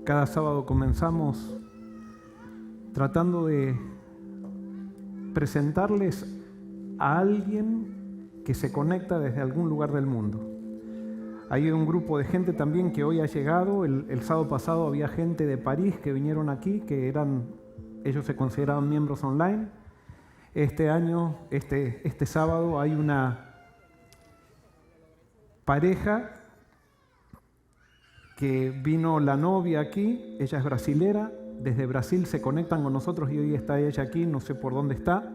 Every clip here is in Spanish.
Cada sábado comenzamos tratando de presentarles a alguien que se conecta desde algún lugar del mundo. Hay un grupo de gente también que hoy ha llegado. El sábado pasado había gente de París que vinieron aquí, que ellos se consideraban miembros online. Este año, este sábado, hay una pareja que vino la novia aquí, ella es brasilera, desde Brasil se conectan con nosotros y hoy está ella aquí, no sé por dónde está.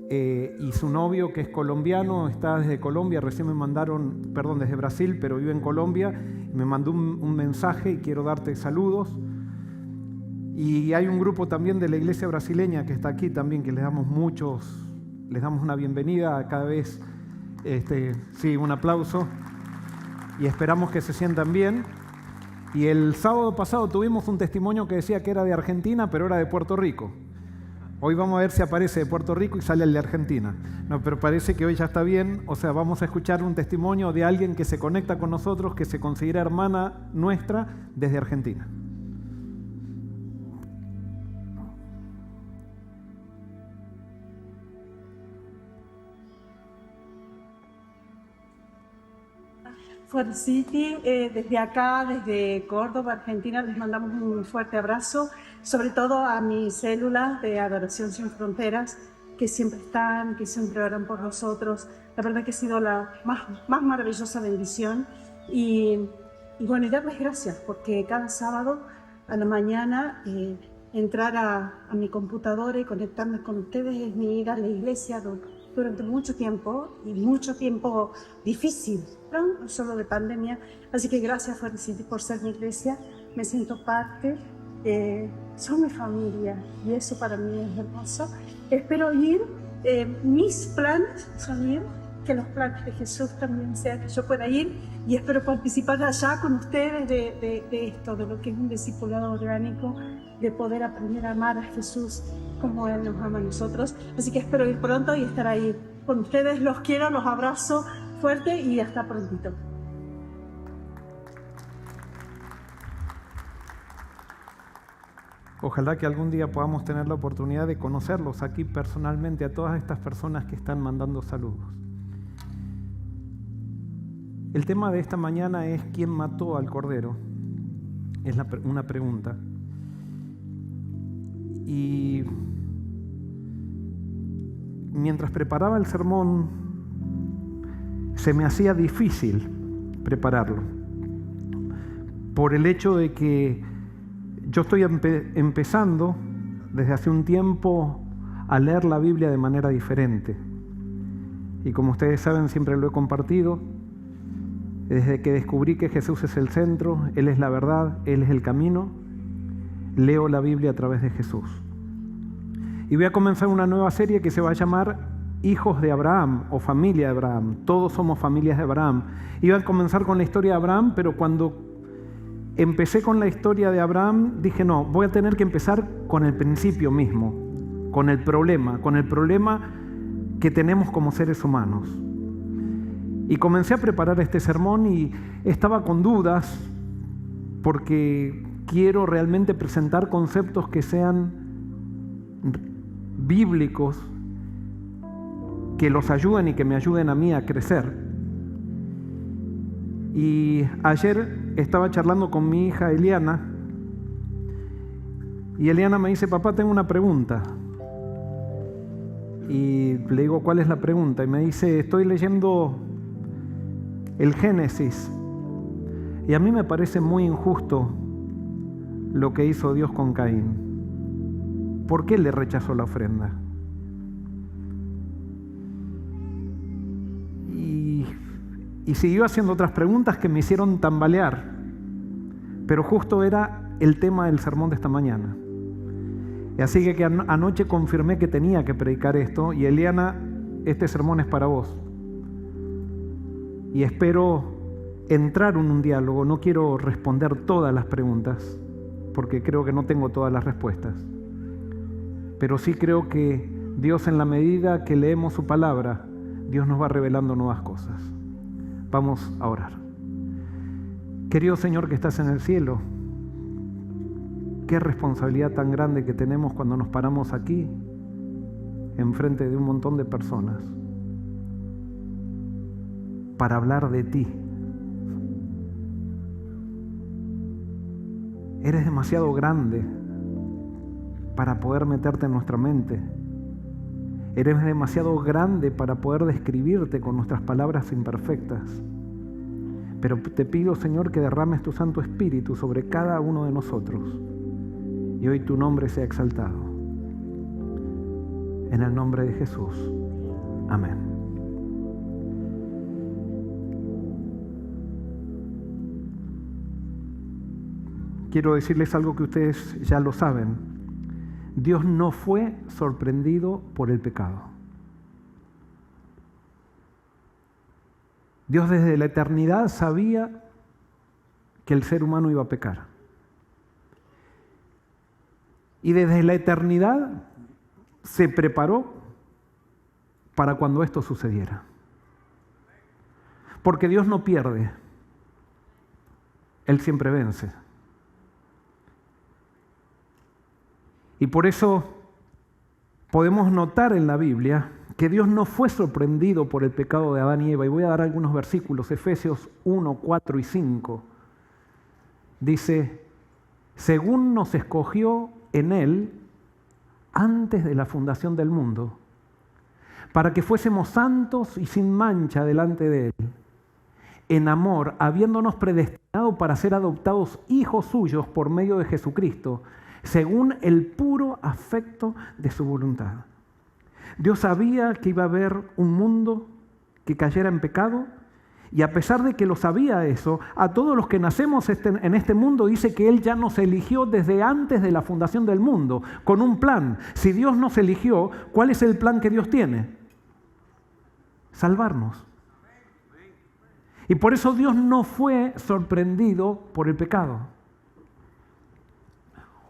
Y su novio, que es colombiano, está desde Colombia, recién me mandaron, perdón, desde Brasil, pero vive en Colombia, me mandó un mensaje y quiero darte saludos. Y hay un grupo también de la iglesia brasileña que está aquí también, que les damos una bienvenida cada vez, sí, un aplauso, y esperamos que se sientan bien. Y el sábado pasado tuvimos un testimonio que decía que era de Argentina, pero era de Puerto Rico. Hoy vamos a ver si aparece de Puerto Rico y sale el de Argentina. No, pero parece que hoy ya está bien. O sea, vamos a escuchar un testimonio de alguien que se conecta con nosotros, que se considera hermana nuestra desde Argentina. Fuerte City, desde acá, desde Córdoba, Argentina, les mandamos un fuerte abrazo, sobre todo a mis células de Adoración Sin Fronteras, que siempre están, que siempre oran por nosotros. La verdad que ha sido la más maravillosa bendición. Y bueno, y darles gracias, porque cada sábado a la mañana entrar a mi computadora y conectarme con ustedes es mi ir a la iglesia durante mucho tiempo difícil, no solo de pandemia. Así que gracias, Fuerte City, por ser mi iglesia. Me siento parte, son mi familia y eso para mí es hermoso. Espero ir, mis planes son ir, que los planes de Jesús también sean que yo pueda ir, y espero participar allá con ustedes de esto, de lo que es un discipulado orgánico, de poder aprender a amar a Jesús como Él nos ama a nosotros. Así que espero ir pronto y estar ahí con ustedes. Los quiero, los abrazo fuerte y hasta prontito. Ojalá que algún día podamos tener la oportunidad de conocerlos aquí personalmente, a todas estas personas que están mandando saludos. El tema de esta mañana es ¿quién mató al Cordero? Es una pregunta. Y mientras preparaba el sermón, se me hacía difícil prepararlo, por el hecho de que yo estoy empezando desde hace un tiempo a leer la Biblia de manera diferente. Y como ustedes saben, siempre lo he compartido, desde que descubrí que Jesús es el centro, Él es la verdad, Él es el camino, leo la Biblia a través de Jesús. Y voy a comenzar una nueva serie que se va a llamar Hijos de Abraham o Familia de Abraham. Todos somos familias de Abraham. Iba a comenzar con la historia de Abraham, pero cuando empecé con la historia de Abraham, dije no, voy a tener que empezar con el principio mismo, con el problema que tenemos como seres humanos. Y comencé a preparar este sermón y estaba con dudas porque quiero realmente presentar conceptos que sean bíblicos, que los ayuden y que me ayuden a mí a crecer. Y ayer estaba charlando con mi hija Eliana y Eliana me dice, papá, tengo una pregunta. Y le digo, ¿cuál es la pregunta? Y me dice, estoy leyendo el Génesis y a mí me parece muy injusto lo que hizo Dios con Caín. ¿Por qué le rechazó la ofrenda? Y siguió haciendo otras preguntas que me hicieron tambalear, pero justo era el tema del sermón de esta mañana. Y así que anoche confirmé que tenía que predicar esto, y Eliana, este sermón es para vos. Y espero entrar en un diálogo, no quiero responder todas las preguntas, porque creo que no tengo todas las respuestas. Pero sí creo que Dios, en la medida que leemos su palabra, Dios nos va revelando nuevas cosas. Vamos a orar. Querido Señor que estás en el cielo, qué responsabilidad tan grande que tenemos cuando nos paramos aquí, enfrente de un montón de personas, para hablar de ti. Eres demasiado grande para poder meterte en nuestra mente. Eres demasiado grande para poder describirte con nuestras palabras imperfectas. Pero te pido, Señor, que derrames tu Santo Espíritu sobre cada uno de nosotros. Y hoy tu nombre sea exaltado. En el nombre de Jesús. Amén. Quiero decirles algo que ustedes ya lo saben. Dios no fue sorprendido por el pecado. Dios desde la eternidad sabía que el ser humano iba a pecar. Y desde la eternidad se preparó para cuando esto sucediera. Porque Dios no pierde. Él siempre vence. Y por eso podemos notar en la Biblia que Dios no fue sorprendido por el pecado de Adán y Eva. Y voy a dar algunos versículos. Efesios 1, 4 y 5. Dice, según nos escogió en Él antes de la fundación del mundo, para que fuésemos santos y sin mancha delante de Él, en amor, habiéndonos predestinado para ser adoptados hijos suyos por medio de Jesucristo, según el puro afecto de su voluntad. Dios sabía que iba a haber un mundo que cayera en pecado, y a pesar de que lo sabía eso, a todos los que nacemos en este mundo dice que Él ya nos eligió desde antes de la fundación del mundo, con un plan. Si Dios nos eligió, ¿cuál es el plan que Dios tiene? Salvarnos. Y por eso Dios no fue sorprendido por el pecado.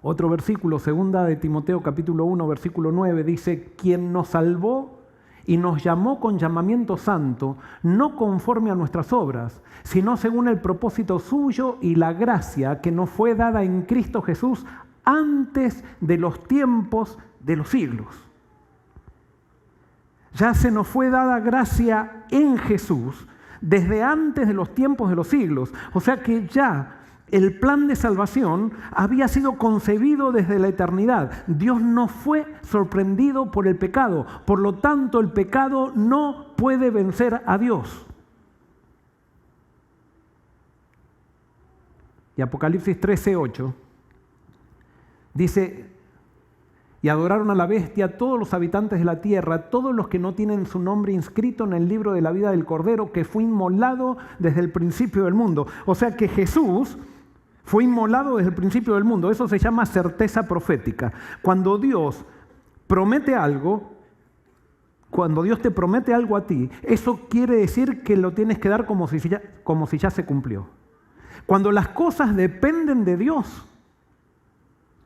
Otro versículo, 2 de Timoteo capítulo 1, versículo 9, dice, quien nos salvó y nos llamó con llamamiento santo, no conforme a nuestras obras, sino según el propósito suyo y la gracia que nos fue dada en Cristo Jesús antes de los tiempos de los siglos. Ya se nos fue dada gracia en Jesús desde antes de los tiempos de los siglos. O sea que ya el plan de salvación había sido concebido desde la eternidad. Dios no fue sorprendido por el pecado. Por lo tanto, el pecado no puede vencer a Dios. Y Apocalipsis 13:8 dice, y adoraron a la bestia todos los habitantes de la tierra, todos los que no tienen su nombre inscrito en el libro de la vida del Cordero, que fue inmolado desde el principio del mundo. O sea que Jesús fue inmolado desde el principio del mundo. Eso se llama certeza profética. Cuando Dios promete algo, cuando Dios te promete algo a ti, eso quiere decir que lo tienes que dar como si ya se cumplió. Cuando las cosas dependen de Dios,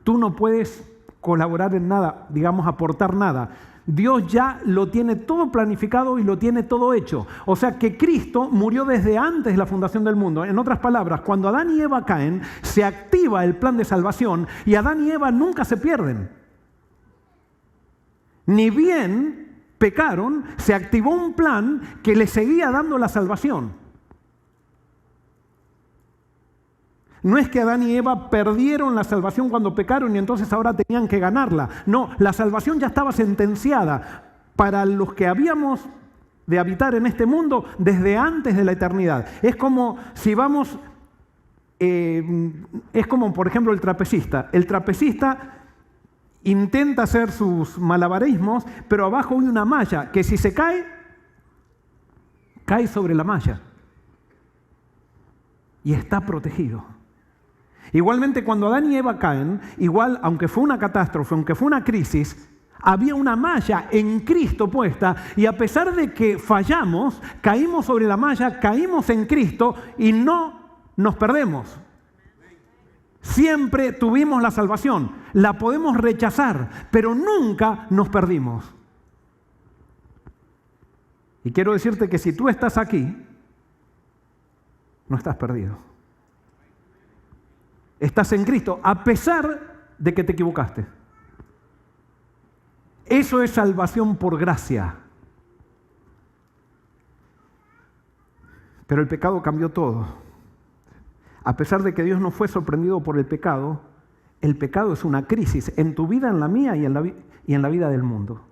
tú no puedes colaborar en nada, digamos, aportar nada. Dios ya lo tiene todo planificado y lo tiene todo hecho. O sea que Cristo murió desde antes de la fundación del mundo. En otras palabras, cuando Adán y Eva caen, se activa el plan de salvación y Adán y Eva nunca se pierden. Ni bien pecaron, se activó un plan que les seguía dando la salvación. No es que Adán y Eva perdieron la salvación cuando pecaron y entonces ahora tenían que ganarla. No, la salvación ya estaba sentenciada para los que habíamos de habitar en este mundo desde antes de la eternidad. Es como si vamos, es como por ejemplo el trapecista. El trapecista intenta hacer sus malabarismos, pero abajo hay una malla que si se cae, cae sobre la malla y está protegido. Igualmente, cuando Adán y Eva caen, igual, aunque fue una catástrofe, aunque fue una crisis, había una malla en Cristo puesta y a pesar de que fallamos, caímos sobre la malla, caímos en Cristo y no nos perdemos. Siempre tuvimos la salvación, la podemos rechazar, pero nunca nos perdimos. Y quiero decirte que si tú estás aquí, no estás perdido. Estás en Cristo, a pesar de que te equivocaste. Eso es salvación por gracia. Pero el pecado cambió todo. A pesar de que Dios no fue sorprendido por el pecado es una crisis en tu vida, en la mía y en la vida del mundo.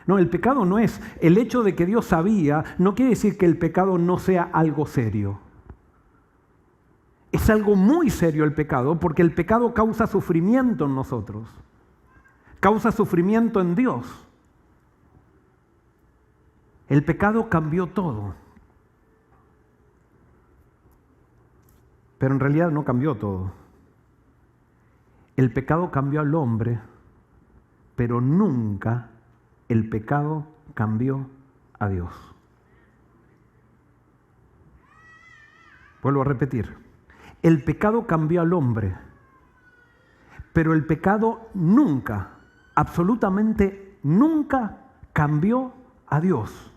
No, el pecado no es el hecho de que Dios sabía, no quiere decir que el pecado no sea algo serio. Es algo muy serio el pecado, porque el pecado causa sufrimiento en nosotros. Causa sufrimiento en Dios. El pecado cambió todo. Pero en realidad no cambió todo. El pecado cambió al hombre, pero nunca el pecado cambió a Dios. Vuelvo a repetir. El pecado cambió al hombre, pero el pecado nunca, absolutamente nunca cambió a Dios.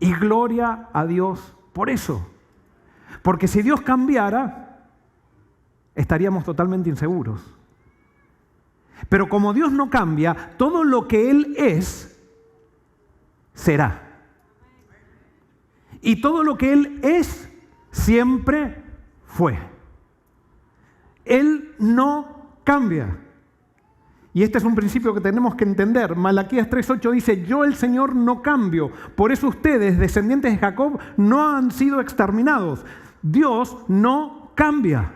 Y gloria a Dios por eso. Porque si Dios cambiara, estaríamos totalmente inseguros. Pero como Dios no cambia, todo lo que Él es, será. Y todo lo que Él es, siempre fue. Él no cambia. Y este es un principio que tenemos que entender. Malaquías 3:8 dice, yo el Señor no cambio. Por eso ustedes, descendientes de Jacob, no han sido exterminados. Dios no cambia.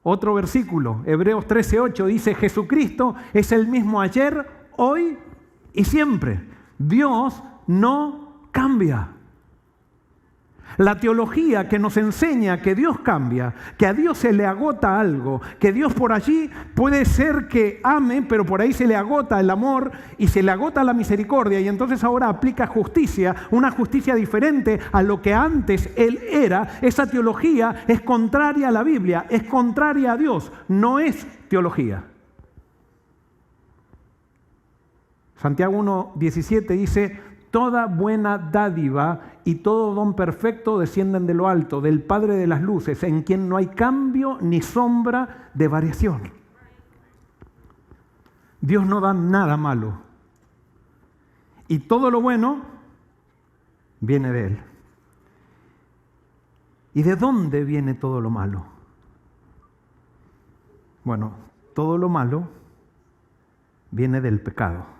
Otro versículo, Hebreos 13:8 dice, Jesucristo es el mismo ayer, hoy y siempre. Dios no cambia. La teología que nos enseña que Dios cambia, que a Dios se le agota algo, que Dios por allí puede ser que ame, pero por ahí se le agota el amor y se le agota la misericordia y entonces ahora aplica justicia, una justicia diferente a lo que antes Él era. Esa teología es contraria a la Biblia, es contraria a Dios, no es teología. Santiago 1:17 dice, toda buena dádiva y todo don perfecto descienden de lo alto, del Padre de las luces, en quien no hay cambio ni sombra de variación. Dios no da nada malo. Y todo lo bueno viene de Él. ¿Y de dónde viene todo lo malo? Bueno, todo lo malo viene del pecado.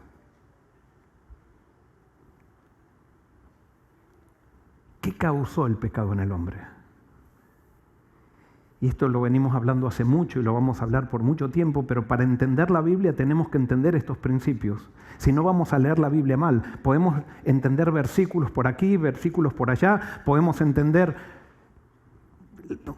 ¿Qué causó el pecado en el hombre? Y esto lo venimos hablando hace mucho y lo vamos a hablar por mucho tiempo, pero para entender la Biblia tenemos que entender estos principios. Si no, vamos a leer la Biblia mal. Podemos entender versículos por aquí, versículos por allá, podemos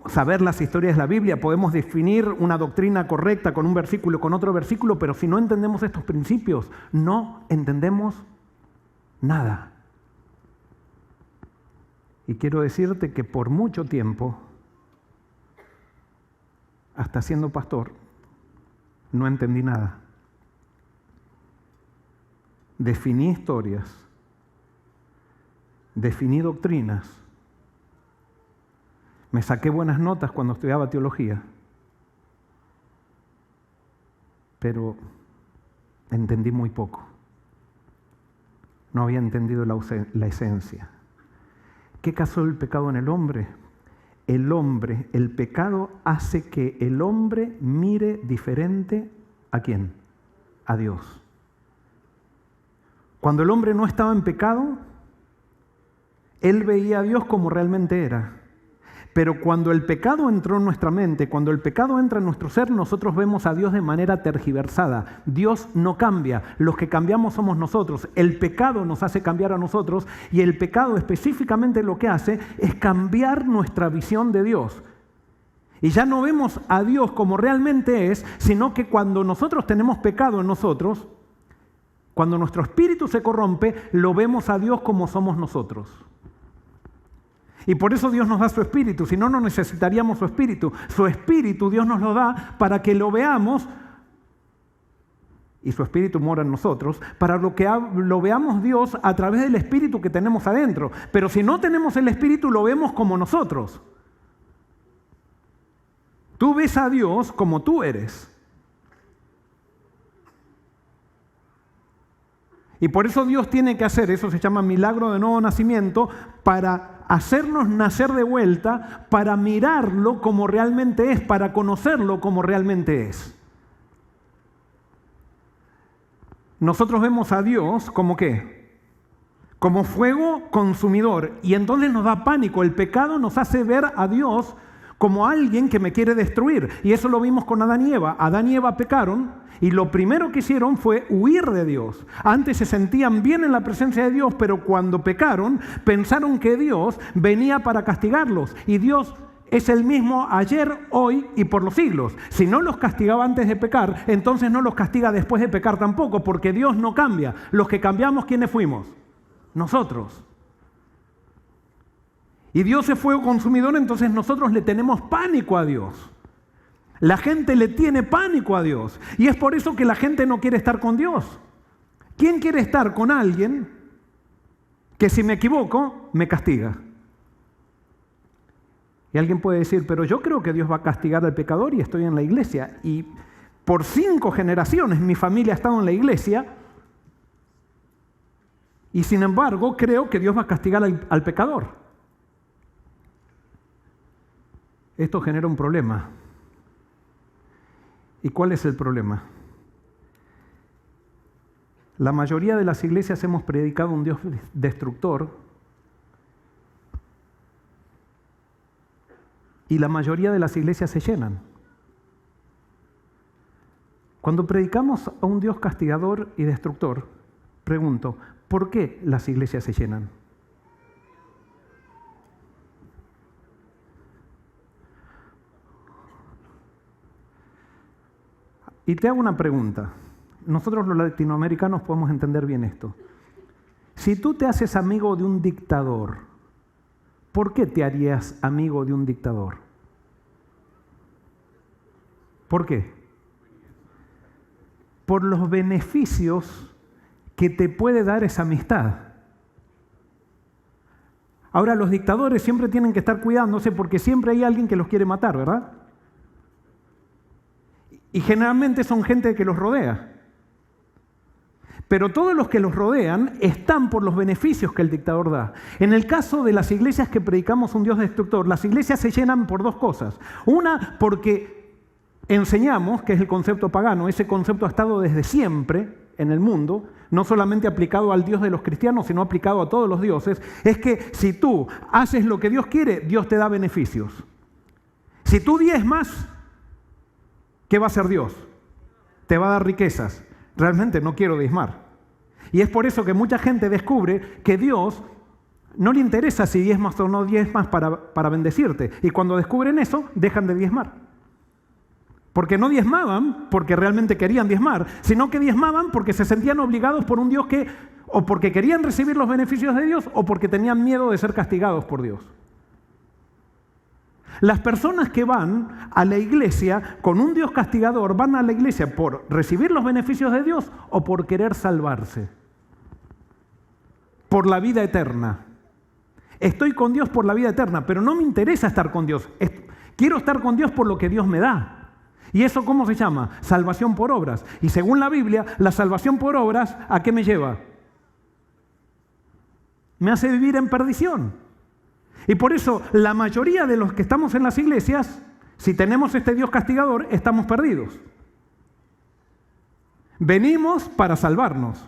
saber las historias de la Biblia, podemos definir una doctrina correcta con un versículo, con otro versículo, pero si no entendemos estos principios, no entendemos nada. Y quiero decirte que por mucho tiempo, hasta siendo pastor, no entendí nada. Definí historias, definí doctrinas, me saqué buenas notas cuando estudiaba teología, pero entendí muy poco. No había entendido la esencia. ¿Qué causó el pecado en el hombre? El pecado hace que el hombre mire diferente ¿a quién? A Dios. Cuando el hombre no estaba en pecado, él veía a Dios como realmente era. Pero cuando el pecado entró en nuestra mente, cuando el pecado entra en nuestro ser, nosotros vemos a Dios de manera tergiversada. Dios no cambia, los que cambiamos somos nosotros. El pecado nos hace cambiar a nosotros y el pecado específicamente lo que hace es cambiar nuestra visión de Dios. Y ya no vemos a Dios como realmente es, sino que cuando nosotros tenemos pecado en nosotros, cuando nuestro espíritu se corrompe, lo vemos a Dios como somos nosotros. Y por eso Dios nos da su espíritu, si no, no necesitaríamos su espíritu. Su espíritu Dios nos lo da para que lo veamos, y su espíritu mora en nosotros, para que lo veamos Dios a través del espíritu que tenemos adentro. Pero si no tenemos el espíritu, lo vemos como nosotros. Tú ves a Dios como tú eres. Y por eso Dios tiene que hacer, eso se llama milagro de nuevo nacimiento, para hacernos nacer de vuelta, para mirarlo como realmente es, para conocerlo como realmente es. Nosotros vemos a Dios como ¿qué? Como fuego consumidor. Y entonces nos da pánico. El pecado nos hace ver a Dios como alguien que me quiere destruir. Y eso lo vimos con Adán y Eva. Adán y Eva pecaron y lo primero que hicieron fue huir de Dios. Antes se sentían bien en la presencia de Dios, pero cuando pecaron, pensaron que Dios venía para castigarlos. Y Dios es el mismo ayer, hoy y por los siglos. Si no los castigaba antes de pecar, entonces no los castiga después de pecar tampoco, porque Dios no cambia. Los que cambiamos, ¿quiénes fuimos? Nosotros. Y Dios es fuego consumidor, entonces nosotros le tenemos pánico a Dios. La gente le tiene pánico a Dios. Y es por eso que la gente no quiere estar con Dios. ¿Quién quiere estar con alguien que si me equivoco, me castiga? Y alguien puede decir, pero yo creo que Dios va a castigar al pecador y estoy en la iglesia. Y por 5 generaciones mi familia ha estado en la iglesia. Y sin embargo, creo que Dios va a castigar al pecador. Esto genera un problema. ¿Y cuál es el problema? La mayoría de las iglesias hemos predicado un Dios destructor y la mayoría de las iglesias se llenan. Cuando predicamos a un Dios castigador y destructor, pregunto, ¿por qué las iglesias se llenan? Y te hago una pregunta. Nosotros los latinoamericanos podemos entender bien esto. Si tú te haces amigo de un dictador, ¿por qué te harías amigo de un dictador? ¿Por qué? Por los beneficios que te puede dar esa amistad. Ahora, los dictadores siempre tienen que estar cuidándose porque siempre hay alguien que los quiere matar, ¿verdad? Y generalmente son gente que los rodea. Pero todos los que los rodean están por los beneficios que el dictador da. En el caso de las iglesias que predicamos un Dios destructor, las iglesias se llenan por 2 cosas. Una, porque enseñamos, que es el concepto pagano, ese concepto ha estado desde siempre en el mundo, no solamente aplicado al Dios de los cristianos, sino aplicado a todos los dioses, es que si tú haces lo que Dios quiere, Dios te da beneficios. Si tú diezmas, ¿qué va a hacer Dios? Te va a dar riquezas. Realmente no quiero diezmar. Y es por eso que mucha gente descubre que Dios no le interesa si diezmas o no diezmas para bendecirte. Y cuando descubren eso, dejan de diezmar. Porque no diezmaban porque realmente querían diezmar, sino que diezmaban porque se sentían obligados por un Dios que, o porque querían recibir los beneficios de Dios, o porque tenían miedo de ser castigados por Dios. Las personas que van a la iglesia con un Dios castigador, van a la iglesia por recibir los beneficios de Dios o por querer salvarse. Por la vida eterna. Estoy con Dios por la vida eterna, pero no me interesa estar con Dios. Quiero estar con Dios por lo que Dios me da. ¿Y eso cómo se llama? Salvación por obras. Y según la Biblia, la salvación por obras, ¿a qué me lleva? Me hace vivir en perdición. Y por eso la mayoría de los que estamos en las iglesias, si tenemos este Dios castigador, estamos perdidos. Venimos para salvarnos.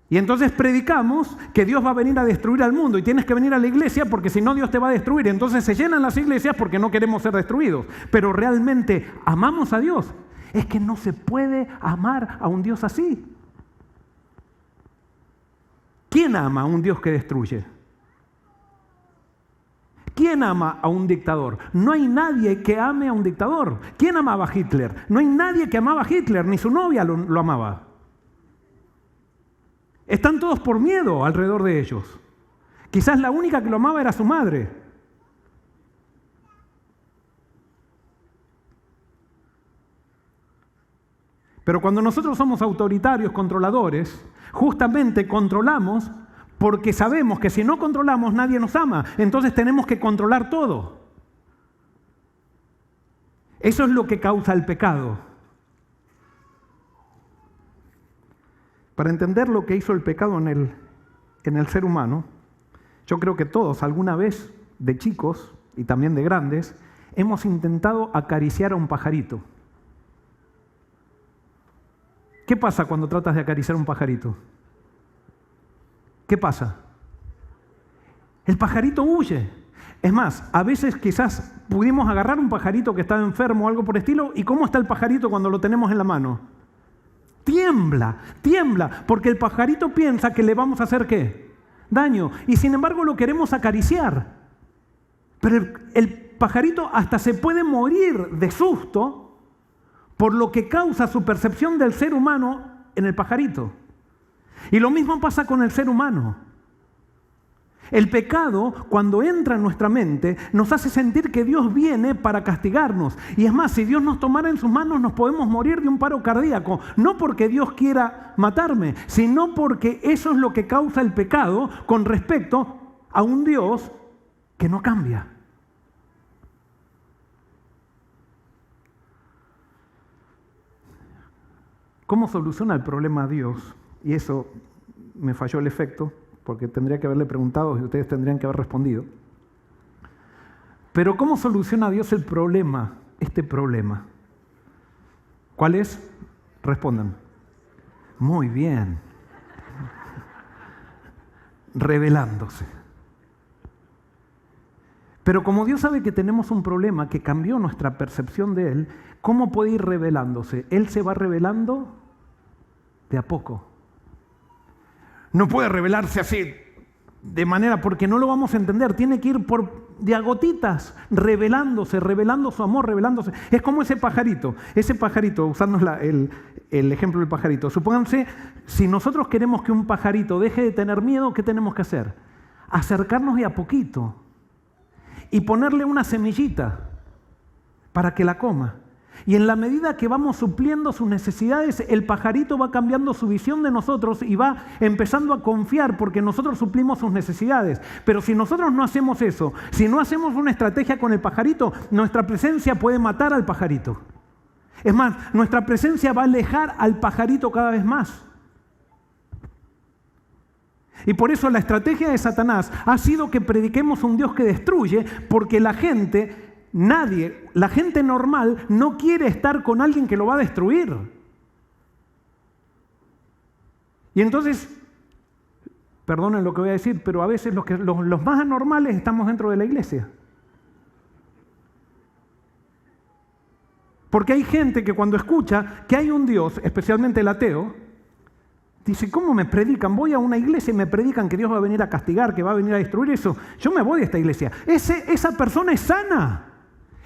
Y entonces predicamos que Dios va a venir a destruir al mundo y tienes que venir a la iglesia porque si no Dios te va a destruir. Entonces se llenan las iglesias porque no queremos ser destruidos. Pero realmente amamos a Dios. Es que no se puede amar a un Dios así. ¿Quién ama a un Dios que destruye? ¿Quién ama a un dictador? No hay nadie que ame a un dictador. ¿Quién amaba a Hitler? No hay nadie que amaba a Hitler, ni su novia lo amaba. Están todos por miedo alrededor de ellos. Quizás la única que lo amaba era su madre. Pero cuando nosotros somos autoritarios, controladores, justamente controlamos porque sabemos que si no controlamos nadie nos ama. Entonces tenemos que controlar todo. Eso es lo que causa el pecado. Para entender lo que hizo el pecado en el ser humano, yo creo que todos alguna vez, de chicos y también de grandes, hemos intentado acariciar a un pajarito. ¿Qué pasa cuando tratas de acariciar a un pajarito? ¿Qué pasa? El pajarito huye. Es más, a veces quizás pudimos agarrar un pajarito que estaba enfermo o algo por el estilo, ¿y cómo está el pajarito cuando lo tenemos en la mano? Tiembla, tiembla, porque el pajarito piensa que le vamos a hacer ¿qué? Daño. Y sin embargo lo queremos acariciar. Pero el pajarito hasta se puede morir de susto por lo que causa su percepción del ser humano en el pajarito. Y lo mismo pasa con el ser humano. El pecado, cuando entra en nuestra mente, nos hace sentir que Dios viene para castigarnos. Y es más, si Dios nos tomara en sus manos, nos podemos morir de un paro cardíaco. No porque Dios quiera matarme, sino porque eso es lo que causa el pecado con respecto a un Dios que no cambia. ¿Cómo soluciona el problema Dios? Y eso me falló el efecto, porque tendría que haberle preguntado y ustedes tendrían que haber respondido. Pero ¿cómo soluciona Dios el problema, este problema? ¿Cuál es? Respondan. Muy bien. Revelándose. Pero como Dios sabe que tenemos un problema que cambió nuestra percepción de Él, ¿cómo puede ir revelándose? Él se va revelando de a poco. No puede revelarse así, de manera, porque no lo vamos a entender. Tiene que ir de a gotitas, revelándose, revelando su amor, revelándose. Es como ese pajarito, usando el ejemplo del pajarito. Supónganse, si nosotros queremos que un pajarito deje de tener miedo, ¿qué tenemos que hacer? Acercarnos de a poquito y ponerle una semillita para que la coma. Y en la medida que vamos supliendo sus necesidades, el pajarito va cambiando su visión de nosotros y va empezando a confiar porque nosotros suplimos sus necesidades. Pero si nosotros no hacemos eso, si no hacemos una estrategia con el pajarito, nuestra presencia puede matar al pajarito. Es más, nuestra presencia va a alejar al pajarito cada vez más. Y por eso la estrategia de Satanás ha sido que prediquemos un Dios que destruye, porque la gente normal no quiere estar con alguien que lo va a destruir. Y entonces, perdonen lo que voy a decir, pero a veces los más anormales estamos dentro de la iglesia. Porque hay gente que cuando escucha que hay un Dios, especialmente el ateo, dice, ¿cómo me predican? Voy a una iglesia y me predican que Dios va a venir a castigar, que va a venir a destruir eso. Yo me voy de esta iglesia. Esa persona es sana.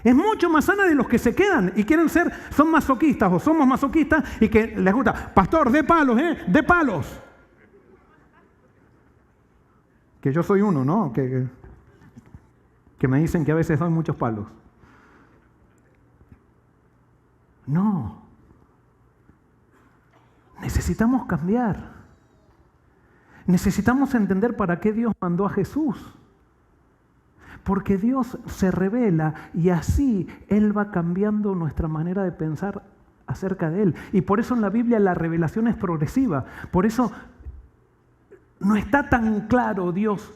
Es mucho más sana de los que se quedan y son masoquistas o somos masoquistas y que les gusta, pastor, de palos, de palos. Que yo soy uno, ¿no? Que me dicen que a veces doy muchos palos. No. Necesitamos cambiar. Necesitamos entender para qué Dios mandó a Jesús. Porque Dios se revela y así Él va cambiando nuestra manera de pensar acerca de Él. Y por eso en la Biblia la revelación es progresiva. Por eso no está tan claro Dios,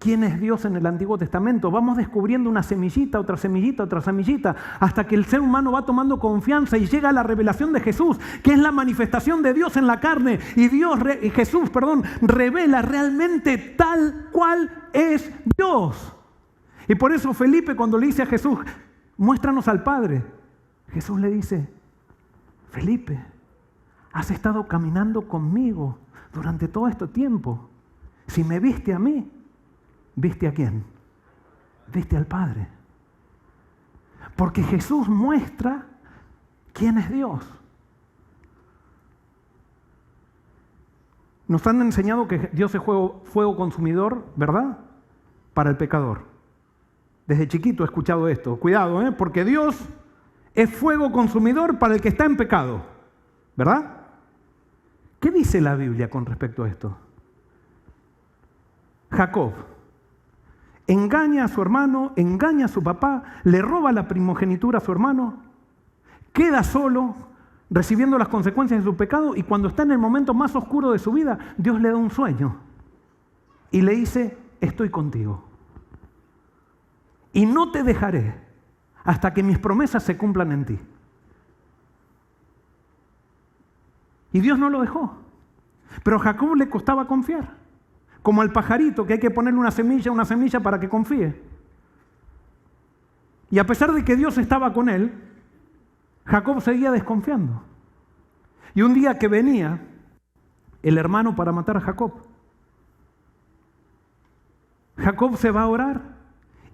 quién es Dios en el Antiguo Testamento. Vamos descubriendo una semillita, otra semillita, otra semillita, hasta que el ser humano va tomando confianza y llega a la revelación de Jesús, que es la manifestación de Dios en la carne. Y Jesús revela realmente tal cual es Dios. Y por eso Felipe, cuando le dice a Jesús, muéstranos al Padre, Jesús le dice, Felipe, has estado caminando conmigo durante todo este tiempo. Si me viste a mí, ¿viste a quién? Viste al Padre. Porque Jesús muestra quién es Dios. Nos han enseñado que Dios es fuego consumidor, ¿verdad? Para el pecador. Desde chiquito he escuchado esto. Cuidado, porque Dios es fuego consumidor para el que está en pecado. ¿Verdad? ¿Qué dice la Biblia con respecto a esto? Jacob engaña a su hermano, engaña a su papá, le roba la primogenitura a su hermano queda solo, recibiendo las consecuencias de su pecado, y cuando está en el momento más oscuro de su vida, Dios le da un sueño y le dice: estoy contigo y no te dejaré hasta que mis promesas se cumplan en ti. Y Dios no lo dejó. Pero a Jacob le costaba confiar. Como al pajarito, que hay que ponerle una semilla para que confíe. Y a pesar de que Dios estaba con él, Jacob seguía desconfiando. Y un día que venía el hermano para matar a Jacob, Jacob se va a orar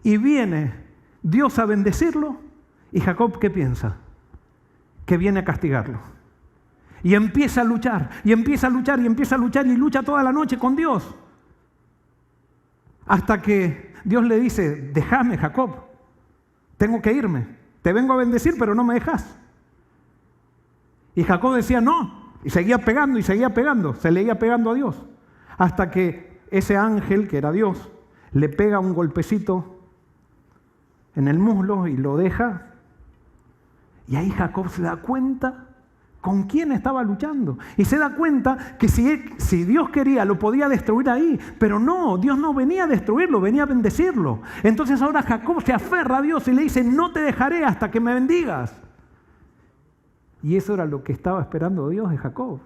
y viene Dios a bendecirlo. Y Jacob, ¿qué piensa? Que viene a castigarlo. Y empieza a luchar, y empieza a luchar, y empieza a luchar, y lucha toda la noche con Dios. Hasta que Dios le dice: déjame, Jacob, tengo que irme. Te vengo a bendecir, pero no me dejas. Y Jacob decía no, y seguía pegando, se le iba pegando a Dios. Hasta que ese ángel, que era Dios, le pega un golpecito en el muslo y lo deja. Y ahí Jacob se da cuenta con quién estaba luchando. Y se da cuenta que si Dios quería, lo podía destruir ahí. Pero no, Dios no venía a destruirlo, venía a bendecirlo. Entonces ahora Jacob se aferra a Dios y le dice: no te dejaré hasta que me bendigas. Y eso era lo que estaba esperando Dios de Jacob.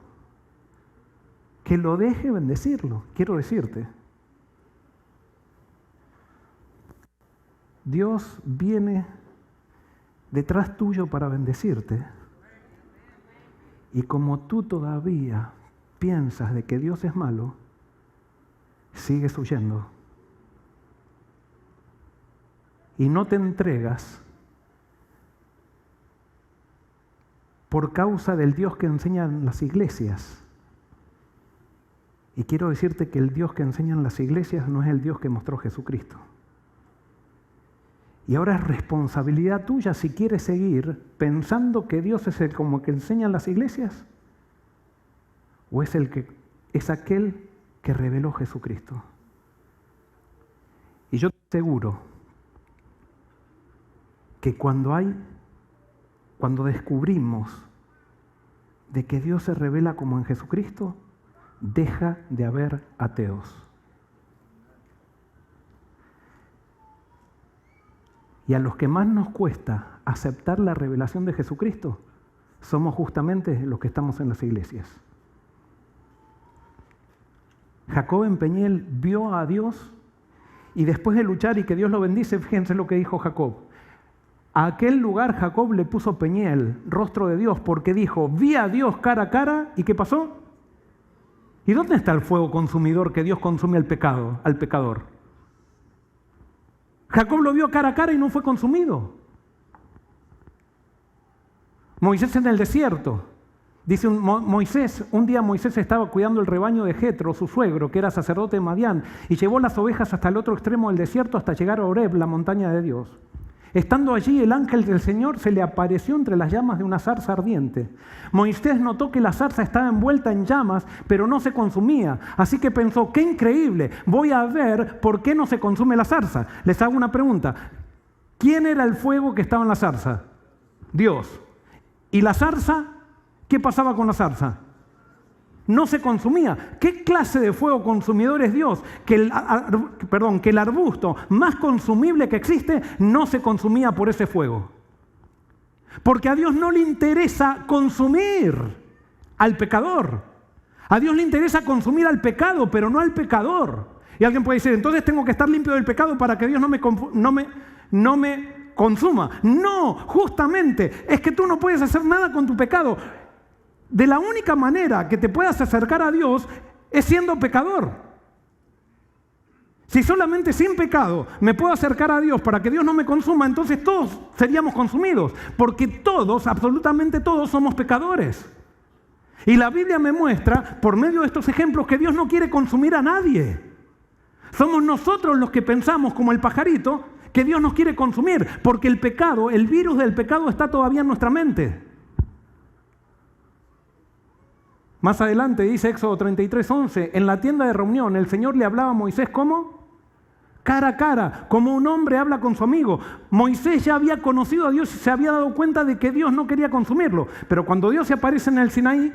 Que lo deje bendecirlo. Quiero decirte, Dios viene detrás tuyo para bendecirte. Y como tú todavía piensas de que Dios es malo, sigues huyendo. Y no te entregas por causa del Dios que enseñan las iglesias. Y quiero decirte que el Dios que enseñan las iglesias no es el Dios que mostró Jesucristo. Y ahora es responsabilidad tuya si quieres seguir pensando que Dios es el como que enseñan las iglesias, o es aquel que reveló Jesucristo. Y yo te aseguro que cuando descubrimos de que Dios se revela como en Jesucristo, deja de haber ateos. Y a los que más nos cuesta aceptar la revelación de Jesucristo, somos justamente los que estamos en las iglesias. Jacob en Peniel vio a Dios y después de luchar y que Dios lo bendice, fíjense lo que dijo Jacob. A aquel lugar Jacob le puso Peniel, rostro de Dios, porque dijo: vi a Dios cara a cara. ¿Y qué pasó? ¿Y dónde está el fuego consumidor que Dios consume al pecador? Jacob lo vio cara a cara y no fue consumido. Moisés en el desierto. Dice un día Moisés estaba cuidando el rebaño de Jetro, su suegro, que era sacerdote de Madián, y llevó las ovejas hasta el otro extremo del desierto hasta llegar a Horeb, la montaña de Dios. Estando allí, el ángel del Señor se le apareció entre las llamas de una zarza ardiente. Moisés notó que la zarza estaba envuelta en llamas, pero no se consumía. Así que pensó: ¡qué increíble! Voy a ver por qué no se consume la zarza. Les hago una pregunta. ¿Quién era el fuego que estaba en la zarza? Dios. ¿Y la zarza? ¿Qué pasaba con la zarza? No se consumía. ¿Qué clase de fuego consumidor es Dios? Que el arbusto más consumible que existe no se consumía por ese fuego. Porque a Dios no le interesa consumir al pecador. A Dios le interesa consumir al pecado, pero no al pecador. Y alguien puede decir: entonces tengo que estar limpio del pecado para que Dios no me consuma. No, justamente es que tú no puedes hacer nada con tu pecado. De la única manera que te puedas acercar a Dios es siendo pecador. Si solamente sin pecado me puedo acercar a Dios para que Dios no me consuma, entonces todos seríamos consumidos, porque todos, absolutamente todos, somos pecadores. Y la Biblia me muestra, por medio de estos ejemplos, que Dios no quiere consumir a nadie. Somos nosotros los que pensamos, como el pajarito, que Dios nos quiere consumir, porque el pecado, el virus del pecado está todavía en nuestra mente. Más adelante dice Éxodo 33:11, en la tienda de reunión el Señor le hablaba a Moisés, ¿cómo? cara a cara, como un hombre habla con su amigo. Moisés ya había conocido a Dios y se había dado cuenta de que Dios no quería consumirlo. Pero cuando Dios se aparece en el Sinaí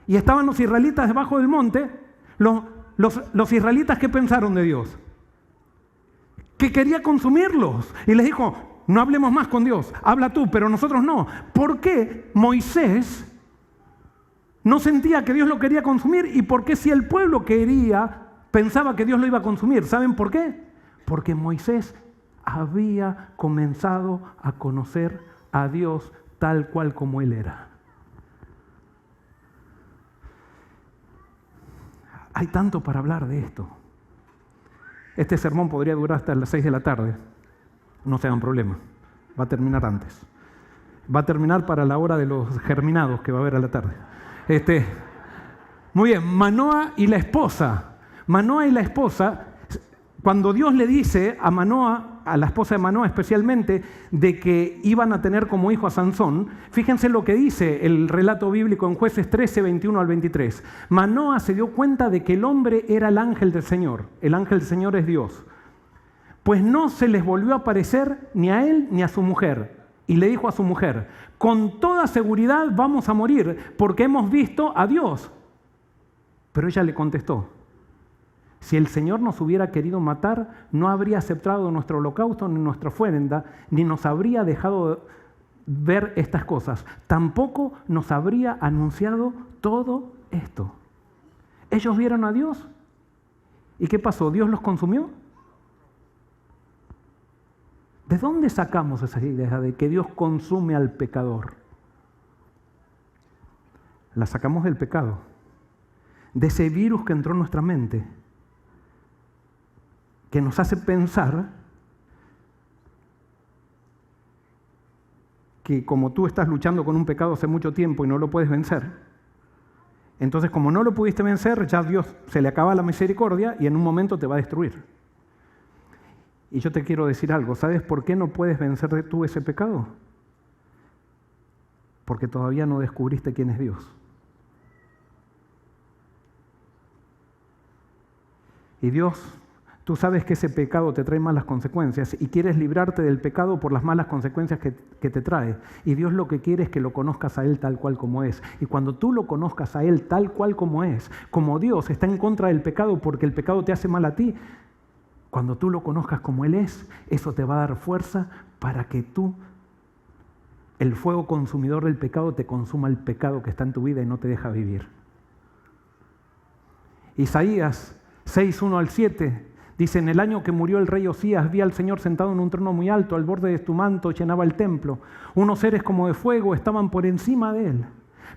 y estaban los israelitas debajo del monte, los israelitas, ¿qué pensaron de Dios? Que quería consumirlos. Y les dijo, no hablemos más con Dios, habla tú, pero nosotros no. ¿Por qué Moisés no sentía que Dios lo quería consumir? ¿Y por qué si el pueblo pensaba que Dios lo iba a consumir? ¿Saben por qué? Porque Moisés había comenzado a conocer a Dios tal cual como Él era. Hay tanto para hablar de esto. Este sermón podría durar hasta las 6 de la tarde. No se hagan problema. Va a terminar antes. Va a terminar para la hora de los germinados que va a haber a la tarde. Muy bien, Manoa y la esposa. Manoa y la esposa, cuando Dios le dice a Manoa, a la esposa de Manoa especialmente, de que iban a tener como hijo a Sansón, fíjense lo que dice el relato bíblico en Jueces 13, 21 al 23. Manoa se dio cuenta de que el hombre era el ángel del Señor. El ángel del Señor es Dios. Pues no se les volvió a aparecer ni a él ni a su mujer. Y le dijo a su mujer, con toda seguridad vamos a morir porque hemos visto a Dios. Pero ella le contestó, si el Señor nos hubiera querido matar, no habría aceptado nuestro holocausto ni nuestra ofrenda, ni nos habría dejado ver estas cosas. Tampoco nos habría anunciado todo esto. Ellos vieron a Dios. ¿Y qué pasó? ¿Dios los consumió? ¿De dónde sacamos esa idea de que Dios consume al pecador? La sacamos del pecado, de ese virus que entró en nuestra mente, que nos hace pensar que como tú estás luchando con un pecado hace mucho tiempo y no lo puedes vencer, entonces como no lo pudiste vencer, ya Dios se le acaba la misericordia y en un momento te va a destruir. Y yo te quiero decir algo, ¿sabes por qué no puedes vencer tú ese pecado? Porque todavía no descubriste quién es Dios. Y Dios, tú sabes que ese pecado te trae malas consecuencias y quieres librarte del pecado por las malas consecuencias que te trae. Y Dios lo que quiere es que lo conozcas a Él tal cual como es. Y cuando tú lo conozcas a Él tal cual como es, como Dios está en contra del pecado porque el pecado te hace mal a ti, cuando tú lo conozcas como Él es, eso te va a dar fuerza para que tú, el fuego consumidor del pecado, te consuma el pecado que está en tu vida y no te deja vivir. Isaías 6, 1 al 7, dice, en el año que murió el rey Osías, vi al Señor sentado en un trono muy alto, al borde de su manto llenaba el templo. Unos seres como de fuego estaban por encima de él.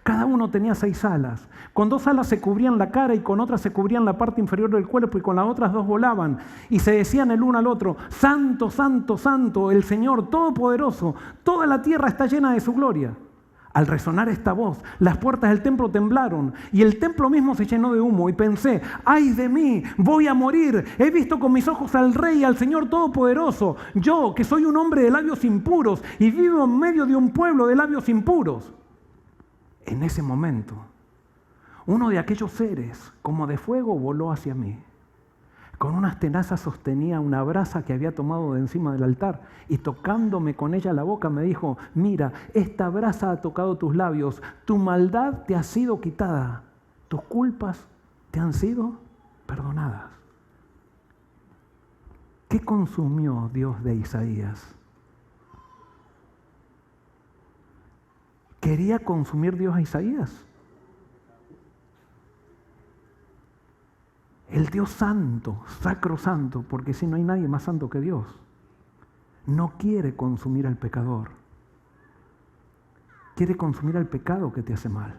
Cada uno tenía 6 alas. Con 2 alas se cubrían la cara y con otras se cubrían la parte inferior del cuerpo y con las otras 2 volaban. Y se decían el uno al otro, Santo, Santo, Santo, el Señor Todopoderoso, toda la tierra está llena de su gloria. Al resonar esta voz, las puertas del templo temblaron y el templo mismo se llenó de humo y pensé, ¡ay de mí! Voy a morir. He visto con mis ojos al Rey, al Señor Todopoderoso. Yo, que soy un hombre de labios impuros y vivo en medio de un pueblo de labios impuros. En ese momento, uno de aquellos seres, como de fuego, voló hacia mí. Con unas tenazas sostenía una brasa que había tomado de encima del altar y tocándome con ella la boca me dijo, mira, esta brasa ha tocado tus labios, tu maldad te ha sido quitada, tus culpas te han sido perdonadas. ¿Qué consumió Dios de Isaías? ¿Quería consumir Dios a Isaías? El Dios santo, sacrosanto, porque si no hay nadie más santo que Dios, no quiere consumir al pecador. Quiere consumir al pecado que te hace mal.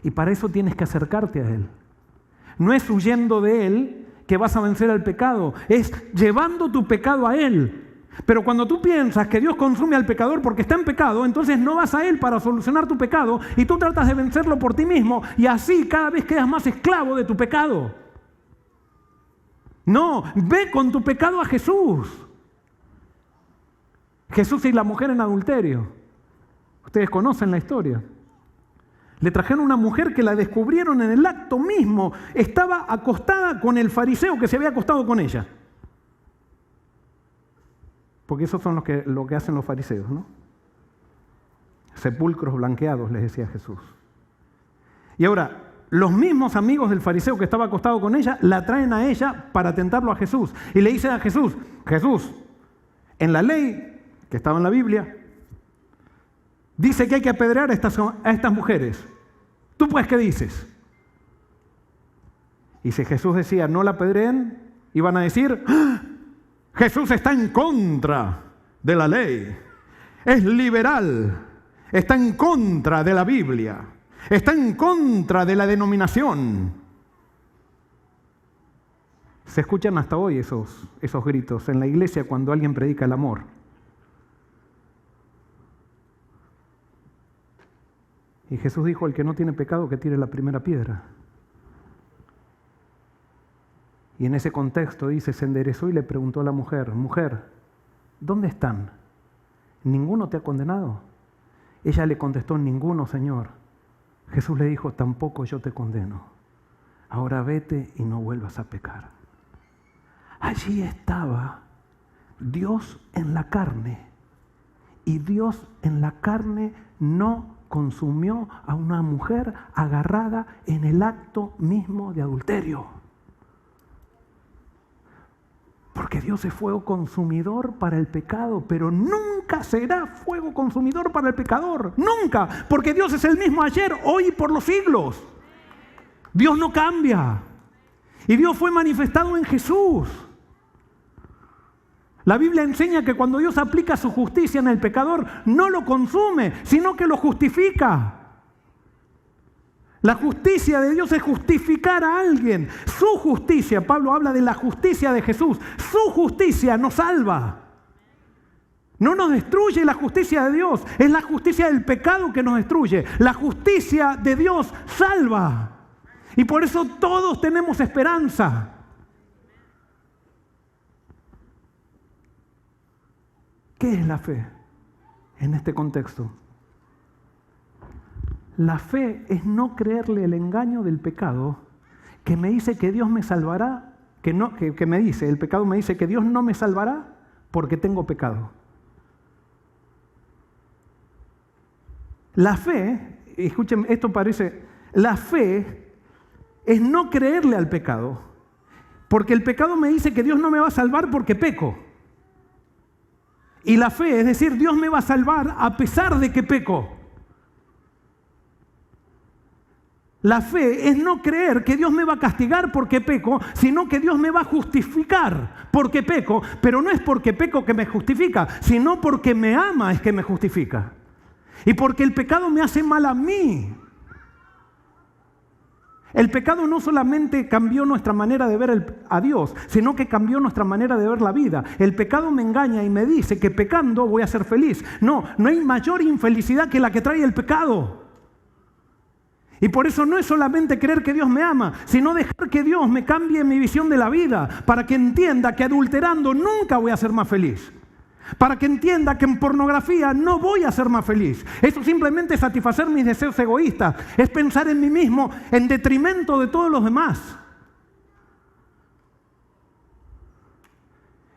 Y para eso tienes que acercarte a Él. No es huyendo de Él que vas a vencer al pecado, es llevando tu pecado a Él. Pero cuando tú piensas que Dios consume al pecador porque está en pecado, entonces no vas a Él para solucionar tu pecado y tú tratas de vencerlo por ti mismo y así cada vez quedas más esclavo de tu pecado. No, ve con tu pecado a Jesús. Jesús y la mujer en adulterio. Ustedes conocen la historia. Le trajeron una mujer que la descubrieron en el acto mismo. Estaba acostada con el fariseo que se había acostado con ella. Porque esos son lo que hacen los fariseos, ¿no? Sepulcros blanqueados, les decía Jesús. Y ahora, los mismos amigos del fariseo que estaba acostado con ella, la traen a ella para tentarlo a Jesús. Y le dicen a Jesús, Jesús, en la ley, que estaba en la Biblia, dice que hay que apedrear a estas mujeres. ¿Tú pues qué dices? Y si Jesús decía, no la apedreen, iban a decir, ¡ah! Jesús está en contra de la ley. Es liberal. Está en contra de la Biblia. Está en contra de la denominación. Se escuchan hasta hoy esos gritos en la iglesia cuando alguien predica el amor. Y Jesús dijo, el que no tiene pecado que tire la primera piedra. Y en ese contexto dice, se enderezó y le preguntó a la mujer, mujer, ¿dónde están? ¿Ninguno te ha condenado? Ella le contestó, ninguno, Señor. Jesús le dijo, tampoco yo te condeno. Ahora vete y no vuelvas a pecar. Allí estaba Dios en la carne. Y Dios en la carne no consumió a una mujer agarrada en el acto mismo de adulterio. Porque Dios es fuego consumidor para el pecado, pero nunca será fuego consumidor para el pecador. Nunca, porque Dios es el mismo ayer, hoy y por los siglos. Dios no cambia. Y Dios fue manifestado en Jesús. La Biblia enseña que cuando Dios aplica su justicia en el pecador, no lo consume, sino que lo justifica. La justicia de Dios es justificar a alguien. Su justicia, Pablo habla de la justicia de Jesús. Su justicia nos salva. No nos destruye la justicia de Dios. Es la justicia del pecado que nos destruye. La justicia de Dios salva. Y por eso todos tenemos esperanza. ¿Qué es la fe en este contexto? La fe es no creerle el engaño del pecado que me dice que Dios me salvará, el pecado me dice que Dios no me salvará porque tengo pecado. La fe, escuchen, la fe es no creerle al pecado, porque el pecado me dice que Dios no me va a salvar porque peco. Y la fe es decir, Dios me va a salvar a pesar de que peco. La fe es no creer que Dios me va a castigar porque peco, sino que Dios me va a justificar porque peco, pero no es porque peco que me justifica, sino porque me ama es que me justifica. Y porque el pecado me hace mal a mí. El pecado no solamente cambió nuestra manera de ver a Dios, sino que cambió nuestra manera de ver la vida. El pecado me engaña y me dice que pecando voy a ser feliz. No hay mayor infelicidad que la que trae el pecado. Y por eso no es solamente creer que Dios me ama, sino dejar que Dios me cambie mi visión de la vida, para que entienda que adulterando nunca voy a ser más feliz. Para que entienda que en pornografía no voy a ser más feliz. Eso simplemente es satisfacer mis deseos egoístas, es pensar en mí mismo en detrimento de todos los demás.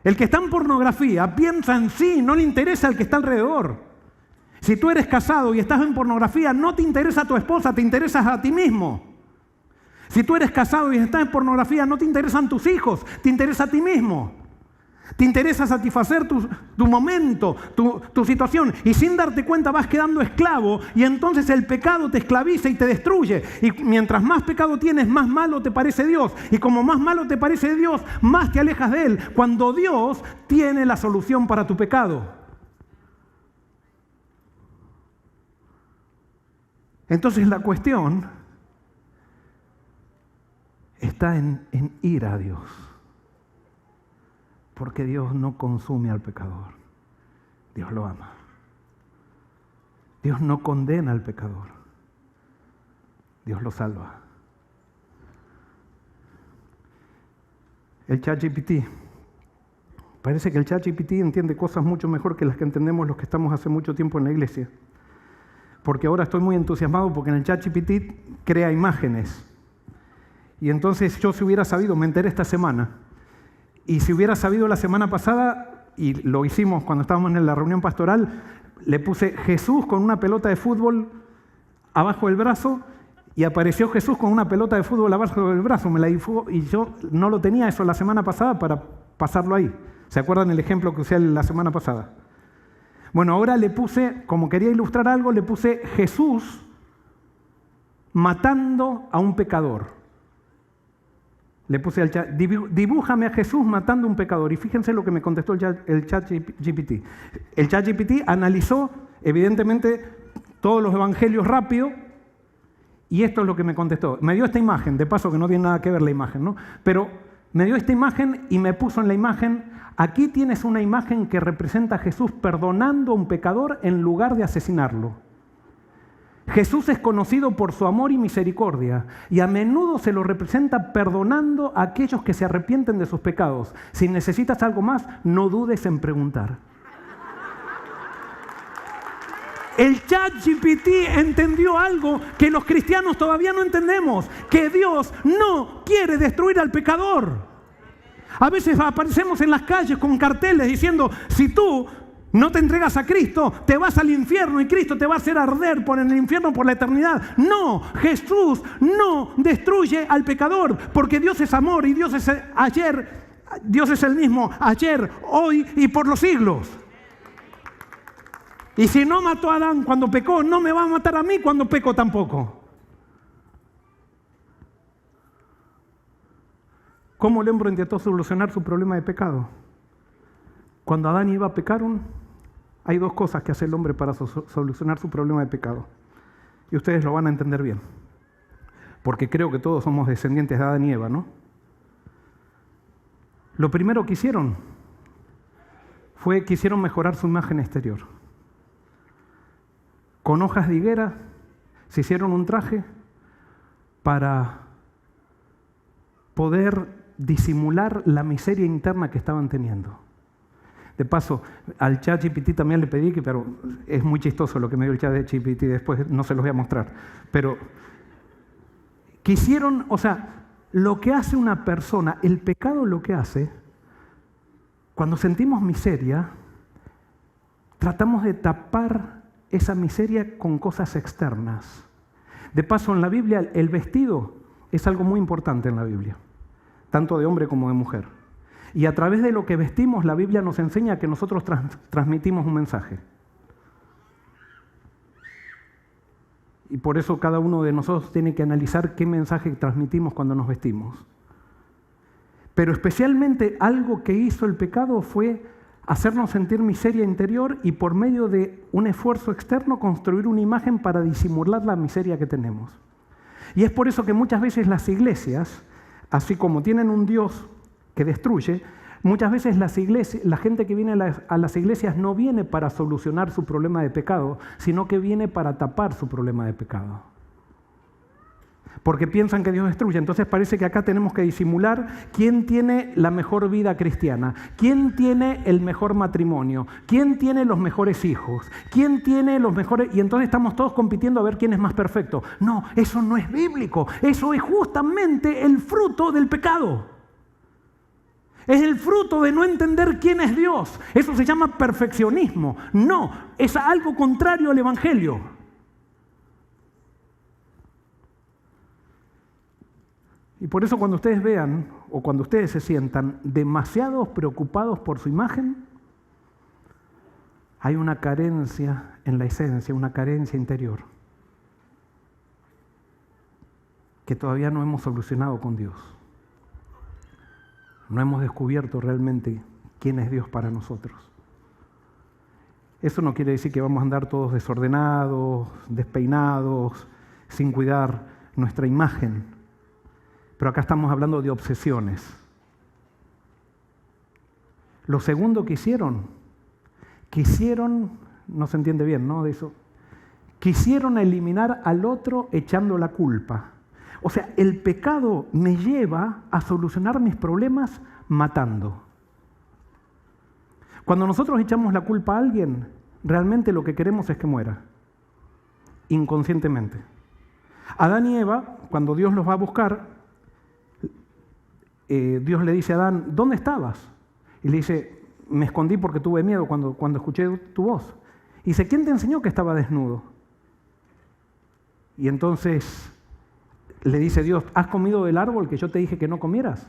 El que está en pornografía piensa en sí, no le interesa al que está alrededor. Si tú eres casado y estás en pornografía, no te interesa a tu esposa, te interesas a ti mismo. Si tú eres casado y estás en pornografía, no te interesan tus hijos, te interesa a ti mismo. Te interesa satisfacer tu momento, tu situación. Y sin darte cuenta vas quedando esclavo y entonces el pecado te esclaviza y te destruye. Y mientras más pecado tienes, más malo te parece Dios. Y como más malo te parece Dios, más te alejas de Él. Cuando Dios tiene la solución para tu pecado. Entonces la cuestión está en ir a Dios. Porque Dios no consume al pecador. Dios lo ama. Dios no condena al pecador. Dios lo salva. El ChatGPT. Parece que el ChatGPT entiende cosas mucho mejor que las que entendemos los que estamos hace mucho tiempo en la iglesia. Porque ahora estoy muy entusiasmado porque en el ChatGPT crea imágenes. Y entonces yo si hubiera sabido, me enteré esta semana. Y si hubiera sabido la semana pasada, y lo hicimos cuando estábamos en la reunión pastoral, le puse Jesús con una pelota de fútbol abajo del brazo y apareció Jesús con una pelota de fútbol abajo del brazo. Me la dibujó y yo no lo tenía eso la semana pasada para pasarlo ahí. ¿Se acuerdan el ejemplo que usé la semana pasada? Bueno, ahora le puse, como quería ilustrar algo, le puse Jesús matando a un pecador. Le puse al chat, dibújame a Jesús matando a un pecador. Y fíjense lo que me contestó el chat GPT. El chat GPT analizó, evidentemente, todos los evangelios rápido, y esto es lo que me contestó. Me dio esta imagen, de paso que no tiene nada que ver la imagen, ¿no? Pero me dio esta imagen y me puso en la imagen, aquí tienes una imagen que representa a Jesús perdonando a un pecador en lugar de asesinarlo. Jesús es conocido por su amor y misericordia y a menudo se lo representa perdonando a aquellos que se arrepienten de sus pecados. Si necesitas algo más, no dudes en preguntar. El ChatGPT entendió algo que los cristianos todavía no entendemos, que Dios no quiere destruir al pecador. A veces aparecemos en las calles con carteles diciendo, si tú no te entregas a Cristo, te vas al infierno y Cristo te va a hacer arder en el infierno por la eternidad. No, Jesús no destruye al pecador, porque Dios es amor y Dios es el mismo ayer, hoy y por los siglos. Y si no mató a Adán cuando pecó, no me va a matar a mí cuando peco tampoco. ¿Cómo el hombre intentó solucionar su problema de pecado? Cuando Adán y Eva pecaron, hay dos cosas que hace el hombre para solucionar su problema de pecado. Y ustedes lo van a entender bien. Porque creo que todos somos descendientes de Adán y Eva, ¿no? Lo primero que hicieron quisieron mejorar su imagen exterior. Con hojas de higuera se hicieron un traje para poder disimular la miseria interna que estaban teniendo. De paso, al ChatGPT también le pedí, pero es muy chistoso lo que me dio el ChatGPT, después no se los voy a mostrar. Pero quisieron, lo que hace una persona, el pecado lo que hace, cuando sentimos miseria, tratamos de tapar esa miseria con cosas externas. De paso, en la Biblia, el vestido es algo muy importante en la Biblia, tanto de hombre como de mujer. Y a través de lo que vestimos, la Biblia nos enseña que nosotros transmitimos un mensaje. Y por eso cada uno de nosotros tiene que analizar qué mensaje transmitimos cuando nos vestimos. Pero especialmente algo que hizo el pecado fue hacernos sentir miseria interior y por medio de un esfuerzo externo construir una imagen para disimular la miseria que tenemos. Y es por eso que muchas veces las iglesias, así como tienen un Dios que destruye, muchas veces la gente que viene a las iglesias no viene para solucionar su problema de pecado, sino que viene para tapar su problema de pecado. Porque piensan que Dios destruye. Entonces parece que acá tenemos que disimular quién tiene la mejor vida cristiana, quién tiene el mejor matrimonio, quién tiene los mejores hijos, quién tiene los mejores... Y entonces estamos todos compitiendo a ver quién es más perfecto. No, eso no es bíblico. Eso es justamente el fruto del pecado. Es el fruto de no entender quién es Dios. Eso se llama perfeccionismo. No, es algo contrario al Evangelio. Y por eso cuando ustedes vean, o cuando ustedes se sientan demasiado preocupados por su imagen, hay una carencia en la esencia, una carencia interior, que todavía no hemos solucionado con Dios. No hemos descubierto realmente quién es Dios para nosotros. Eso no quiere decir que vamos a andar todos desordenados, despeinados, sin cuidar nuestra imagen. Pero acá estamos hablando de obsesiones. Lo segundo que hicieron, no se entiende bien, ¿no? De eso, quisieron eliminar al otro echando la culpa. O sea, el pecado me lleva a solucionar mis problemas matando. Cuando nosotros echamos la culpa a alguien, realmente lo que queremos es que muera, inconscientemente. Adán y Eva, cuando Dios los va a buscar, Dios le dice a Adán, ¿dónde estabas? Y le dice, me escondí porque tuve miedo cuando escuché tu voz. Y dice, ¿quién te enseñó que estaba desnudo? Y entonces le dice Dios, ¿has comido del árbol que yo te dije que no comieras?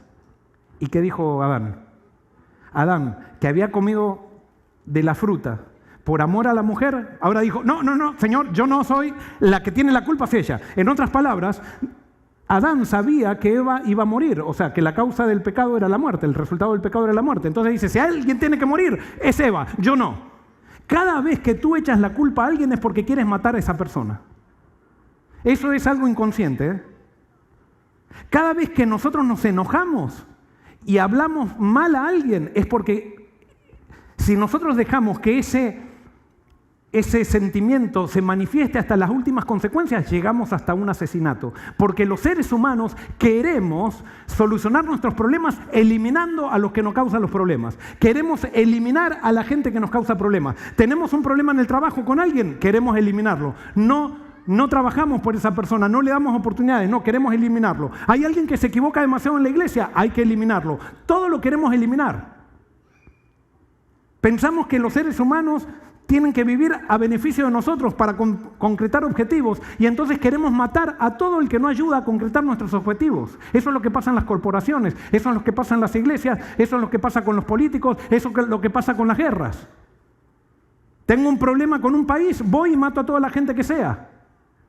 ¿Y qué dijo Adán? Adán, que había comido de la fruta por amor a la mujer, ahora dijo, no, Señor, yo no soy la que tiene la culpa, es ella. En otras palabras, Adán sabía que Eva iba a morir, o sea, que la causa del pecado era la muerte, el resultado del pecado era la muerte. Entonces dice, si alguien tiene que morir, es Eva, yo no. Cada vez que tú echas la culpa a alguien es porque quieres matar a esa persona. Eso es algo inconsciente, ¿eh? Cada vez que nosotros nos enojamos y hablamos mal a alguien es porque si nosotros dejamos que ese sentimiento se manifieste hasta las últimas consecuencias, llegamos hasta un asesinato. Porque los seres humanos queremos solucionar nuestros problemas eliminando a los que nos causan los problemas. Queremos eliminar a la gente que nos causa problemas. Tenemos un problema en el trabajo con alguien, queremos eliminarlo. No trabajamos por esa persona, no le damos oportunidades, no, queremos eliminarlo. Hay alguien que se equivoca demasiado en la iglesia, hay que eliminarlo. Todo lo queremos eliminar. Pensamos que los seres humanos tienen que vivir a beneficio de nosotros para concretar objetivos y entonces queremos matar a todo el que no ayuda a concretar nuestros objetivos. Eso es lo que pasa en las corporaciones, eso es lo que pasa en las iglesias, eso es lo que pasa con los políticos, eso es lo que pasa con las guerras. Tengo un problema con un país, voy y mato a toda la gente que sea.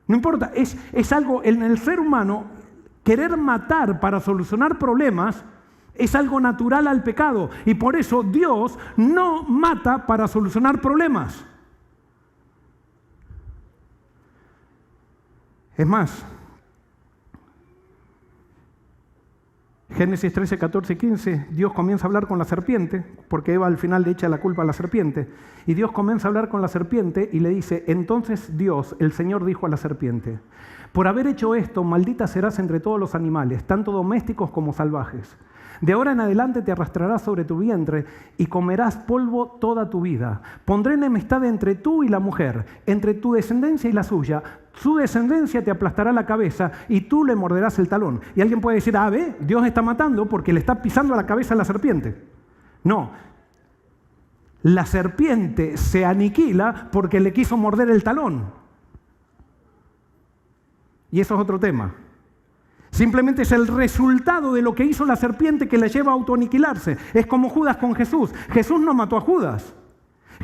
No importa, es algo en el ser humano, querer matar para solucionar problemas es algo natural al pecado y por eso Dios no mata para solucionar problemas. Es más, Génesis 13, 14 y 15, Dios comienza a hablar con la serpiente, porque Eva al final le echa la culpa a la serpiente, y Dios comienza a hablar con la serpiente y le dice, entonces Dios, el Señor, dijo a la serpiente, por haber hecho esto, maldita serás entre todos los animales, tanto domésticos como salvajes. De ahora en adelante te arrastrarás sobre tu vientre y comerás polvo toda tu vida. Pondré enemistad entre tú y la mujer, entre tu descendencia y la suya. Su descendencia te aplastará la cabeza y tú le morderás el talón. Y alguien puede decir, ve, Dios está matando porque le está pisando la cabeza a la serpiente. No, la serpiente se aniquila porque le quiso morder el talón. Y eso es otro tema. Simplemente es el resultado de lo que hizo la serpiente que le lleva a autoaniquilarse. Es como Judas con Jesús. Jesús no mató a Judas.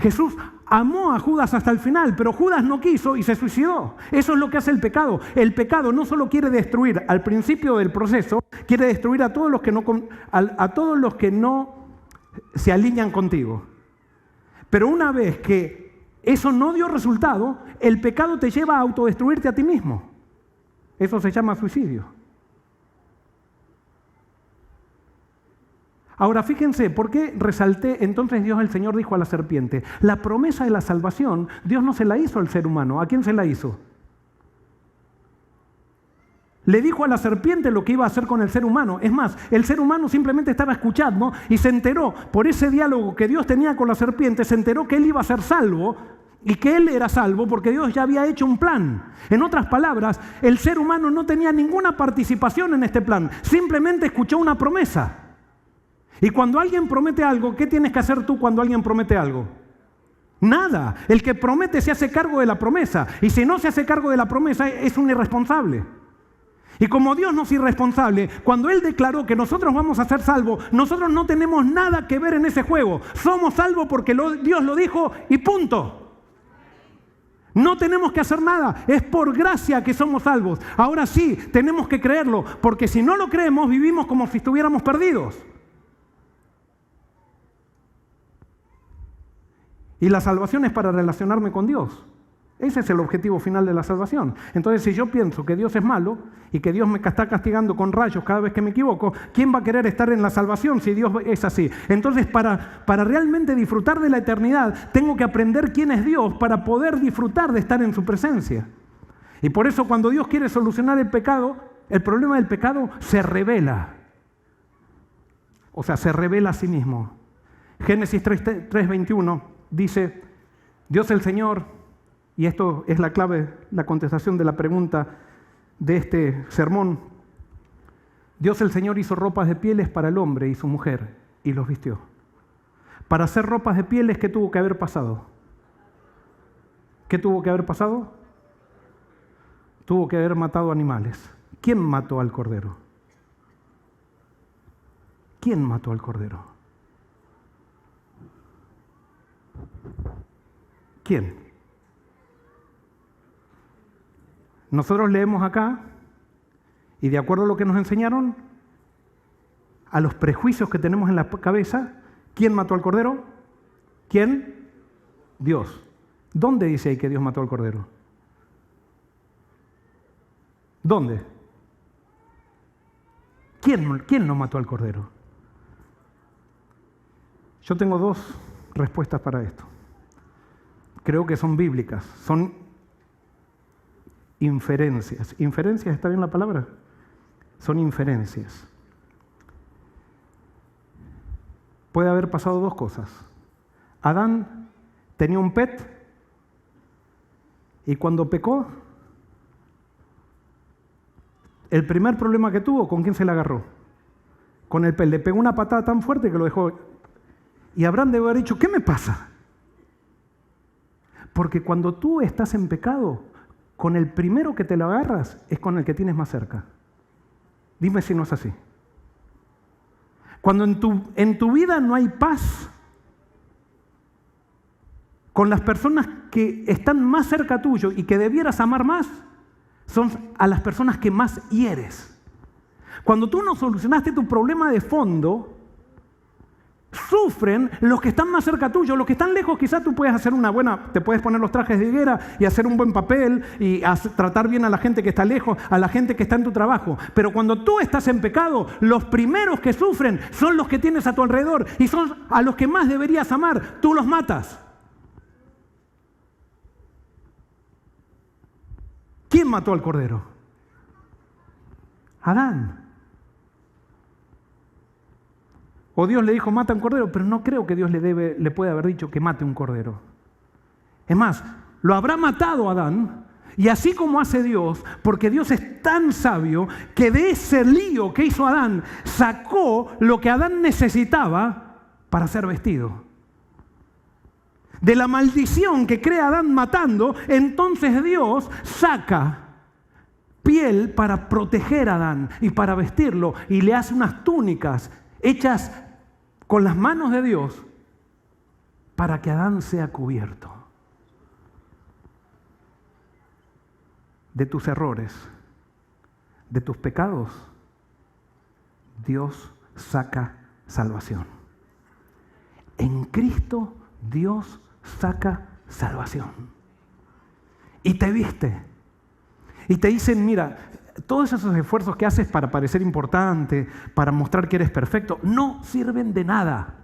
Jesús amó a Judas hasta el final, pero Judas no quiso y se suicidó. Eso es lo que hace el pecado. El pecado no solo quiere destruir al principio del proceso, quiere destruir a todos los que no se alinean contigo. Pero una vez que eso no dio resultado, el pecado te lleva a autodestruirte a ti mismo. Eso se llama suicidio. Ahora fíjense, ¿por qué resalté? Entonces Dios el Señor dijo a la serpiente, la promesa de la salvación, Dios no se la hizo al ser humano. ¿A quién se la hizo? Le dijo a la serpiente lo que iba a hacer con el ser humano. Es más, el ser humano simplemente estaba escuchando y se enteró, por ese diálogo que Dios tenía con la serpiente, se enteró que él iba a ser salvo y que él era salvo porque Dios ya había hecho un plan. En otras palabras, el ser humano no tenía ninguna participación en este plan, simplemente escuchó una promesa. Y cuando alguien promete algo, ¿qué tienes que hacer tú cuando alguien promete algo? Nada. El que promete se hace cargo de la promesa. Y si no se hace cargo de la promesa, es un irresponsable. Y como Dios no es irresponsable, cuando Él declaró que nosotros vamos a ser salvos, nosotros no tenemos nada que ver en ese juego. Somos salvos porque Dios lo dijo y punto. No tenemos que hacer nada. Es por gracia que somos salvos. Ahora sí, tenemos que creerlo, porque si no lo creemos, vivimos como si estuviéramos perdidos. Y la salvación es para relacionarme con Dios. Ese es el objetivo final de la salvación. Entonces, si yo pienso que Dios es malo y que Dios me está castigando con rayos cada vez que me equivoco, ¿quién va a querer estar en la salvación si Dios es así? Entonces, para realmente disfrutar de la eternidad, tengo que aprender quién es Dios para poder disfrutar de estar en su presencia. Y por eso, cuando Dios quiere solucionar el pecado, el problema del pecado se revela. O sea, se revela a sí mismo. Génesis 3:21 dice, Dios el Señor, y esto es la clave, la contestación de la pregunta de este sermón. Dios el Señor hizo ropas de pieles para el hombre y su mujer y los vistió. Para hacer ropas de pieles, ¿qué tuvo que haber pasado? ¿Qué tuvo que haber pasado? Tuvo que haber matado animales. ¿Quién mató al cordero? ¿Quién mató al cordero? ¿Quién? Nosotros leemos acá, y de acuerdo a lo que nos enseñaron, a los prejuicios que tenemos en la cabeza, ¿quién mató al cordero? ¿Quién? Dios. ¿Dónde dice ahí que Dios mató al cordero? ¿Dónde? ¿Quién no mató al cordero? Yo tengo dos respuestas para esto. Creo que son bíblicas, son inferencias. ¿Inferencias está bien la palabra? Son inferencias. Puede haber pasado dos cosas. Adán tenía un pet y cuando pecó, el primer problema que tuvo, ¿con quién se le agarró? Con el pet. Le pegó una patada tan fuerte que lo dejó. Y Abraham debe haber dicho, ¿qué me pasa? Porque cuando tú estás en pecado, con el primero que te lo agarras es con el que tienes más cerca. Dime si no es así. Cuando en tu vida no hay paz, con las personas que están más cerca tuyo y que debieras amar más, son a las personas que más hieres. Cuando tú no solucionaste tu problema de fondo, sufren los que están más cerca tuyo. Los que están lejos, quizás tú puedes hacer te puedes poner los trajes de higuera y hacer un buen papel y tratar bien a la gente que está lejos, a la gente que está en tu trabajo. Pero cuando tú estás en pecado, los primeros que sufren son los que tienes a tu alrededor y son a los que más deberías amar. Tú los matas. ¿Quién mató al cordero? Adán. O Dios le dijo, mata un cordero, pero no creo que Dios le pueda haber dicho que mate un cordero. Es más, lo habrá matado Adán, y así como hace Dios, porque Dios es tan sabio que de ese lío que hizo Adán, sacó lo que Adán necesitaba para ser vestido. De la maldición que crea Adán matando, entonces Dios saca piel para proteger a Adán y para vestirlo, y le hace unas túnicas hechas con las manos de Dios para que Adán sea cubierto de tus errores, de tus pecados. Dios saca salvación. En Cristo Dios saca salvación. Y te viste. Y te dicen, mira, todos esos esfuerzos que haces para parecer importante, para mostrar que eres perfecto, no sirven de nada.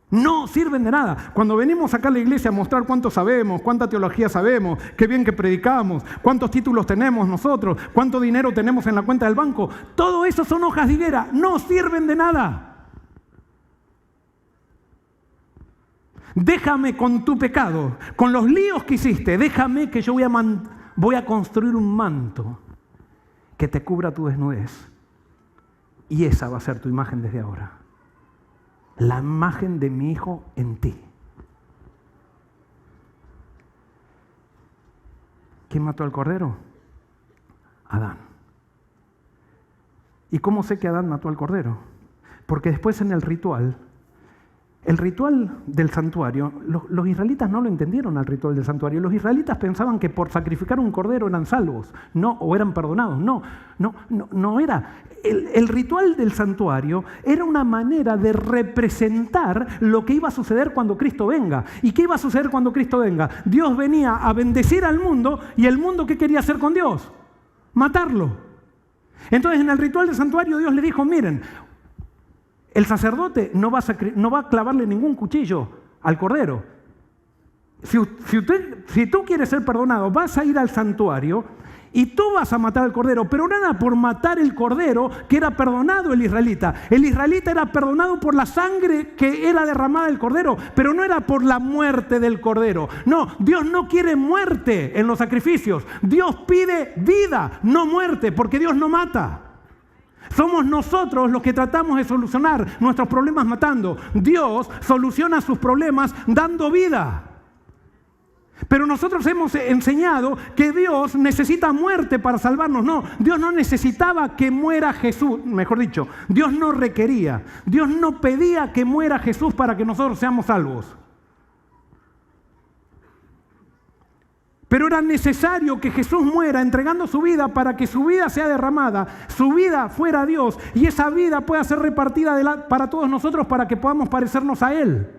No sirven de nada. Cuando venimos acá a la iglesia a mostrar cuánto sabemos, cuánta teología sabemos, qué bien que predicamos, cuántos títulos tenemos nosotros, cuánto dinero tenemos en la cuenta del banco, todo eso son hojas de higuera, no sirven de nada. Déjame con tu pecado, con los líos que hiciste, déjame que yo voy a construir un manto que te cubra tu desnudez. Y esa va a ser tu imagen desde ahora. La imagen de mi Hijo en ti. ¿Quién mató al cordero? Adán. ¿Y cómo sé que Adán mató al cordero? Porque después en el ritual del santuario, los israelitas no lo entendieron al ritual del santuario. Los israelitas pensaban que por sacrificar un cordero eran salvos, no, o eran perdonados. No era. El ritual del santuario era una manera de representar lo que iba a suceder cuando Cristo venga. ¿Y qué iba a suceder cuando Cristo venga? Dios venía a bendecir al mundo, y el mundo, ¿qué quería hacer con Dios? Matarlo. Entonces en el ritual del santuario Dios le dijo, miren, el sacerdote no va a clavarle ningún cuchillo al cordero. Si tú quieres ser perdonado, vas a ir al santuario y tú vas a matar al cordero, pero no era por matar el cordero que era perdonado el israelita. El israelita era perdonado por la sangre que era derramada del cordero, pero no era por la muerte del cordero. No, Dios no quiere muerte en los sacrificios. Dios pide vida, no muerte, porque Dios no mata. Somos nosotros los que tratamos de solucionar nuestros problemas matando. Dios soluciona sus problemas dando vida. Pero nosotros hemos enseñado que Dios necesita muerte para salvarnos. No, Dios no necesitaba que muera Jesús. Mejor dicho, Dios no requería. Dios no pedía que muera Jesús para que nosotros seamos salvos. Pero era necesario que Jesús muera entregando su vida para que su vida sea derramada, su vida fuera Dios y esa vida pueda ser repartida para todos nosotros para que podamos parecernos a Él.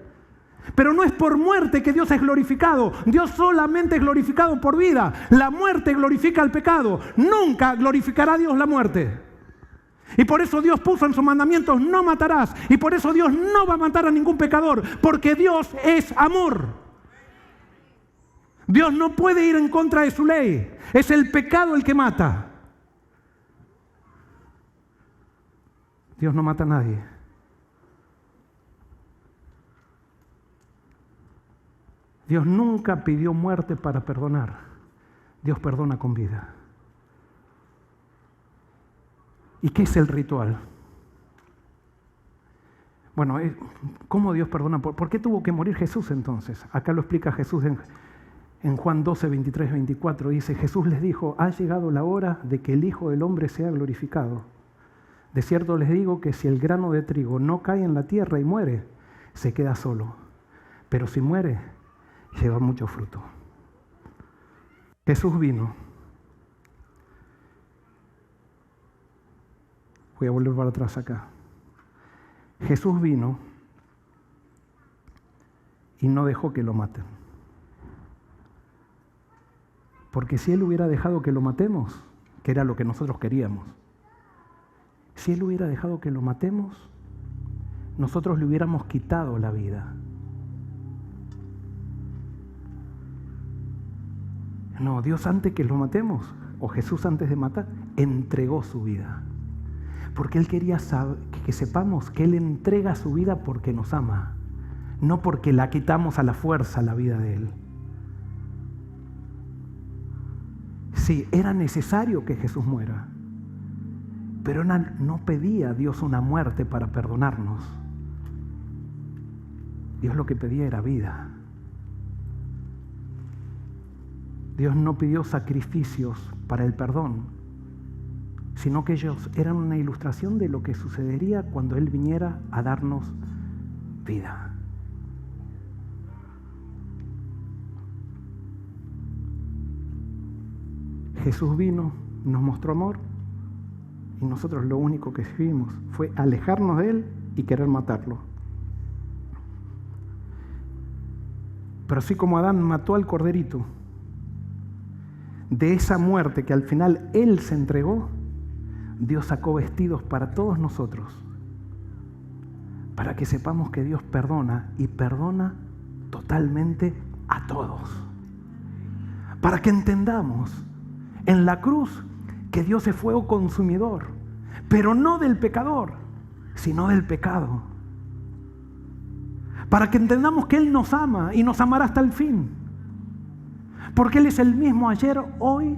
Pero no es por muerte que Dios es glorificado. Dios solamente es glorificado por vida. La muerte glorifica el pecado. Nunca glorificará a Dios la muerte. Y por eso Dios puso en sus mandamientos: no matarás. Y por eso Dios no va a matar a ningún pecador, porque Dios es amor. Dios no puede ir en contra de su ley. Es el pecado el que mata. Dios no mata a nadie. Dios nunca pidió muerte para perdonar. Dios perdona con vida. ¿Y qué es el ritual? Bueno, ¿cómo Dios perdona? ¿Por qué tuvo que morir Jesús entonces? Acá lo explica Jesús en Juan 12, 23, 24. Dice: Jesús les dijo: ha llegado la hora de que el Hijo del Hombre sea glorificado. De cierto les digo que si el grano de trigo no cae en la tierra y muere, se queda solo. Pero si muere, lleva mucho fruto. Jesús vino. Voy a volver para atrás acá. Jesús vino y no dejó que lo maten. Porque si Él hubiera dejado que lo matemos, que era lo que nosotros queríamos, si Él hubiera dejado que lo matemos, nosotros le hubiéramos quitado la vida. No, Dios antes que lo matemos, o Jesús antes de matar, entregó su vida. Porque Él quería que sepamos que Él entrega su vida porque nos ama, no porque la quitamos a la fuerza la vida de Él. Sí, era necesario que Jesús muera, pero no pedía a Dios una muerte para perdonarnos. Dios lo que pedía era vida. Dios no pidió sacrificios para el perdón, sino que ellos eran una ilustración de lo que sucedería cuando Él viniera a darnos vida. Jesús vino, nos mostró amor y nosotros lo único que hicimos fue alejarnos de Él y querer matarlo. Pero así como Adán mató al corderito, de esa muerte que al final Él se entregó, Dios sacó vestidos para todos nosotros, para que sepamos que Dios perdona y perdona totalmente a todos. Para que entendamos en la cruz que Dios es fuego consumidor, pero no del pecador, sino del pecado. Para que entendamos que Él nos ama y nos amará hasta el fin. Porque Él es el mismo ayer, hoy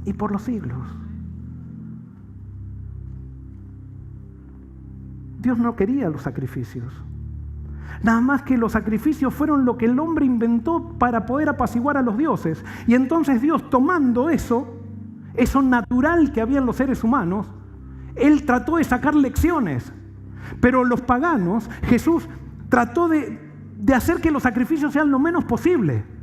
y por los siglos. Dios no quería los sacrificios. Nada más que los sacrificios fueron lo que el hombre inventó para poder apaciguar a los dioses. Y entonces Dios, tomando eso natural que había en los seres humanos, Él trató de sacar lecciones. Pero los paganos, Jesús trató de hacer que los sacrificios sean lo menos posible.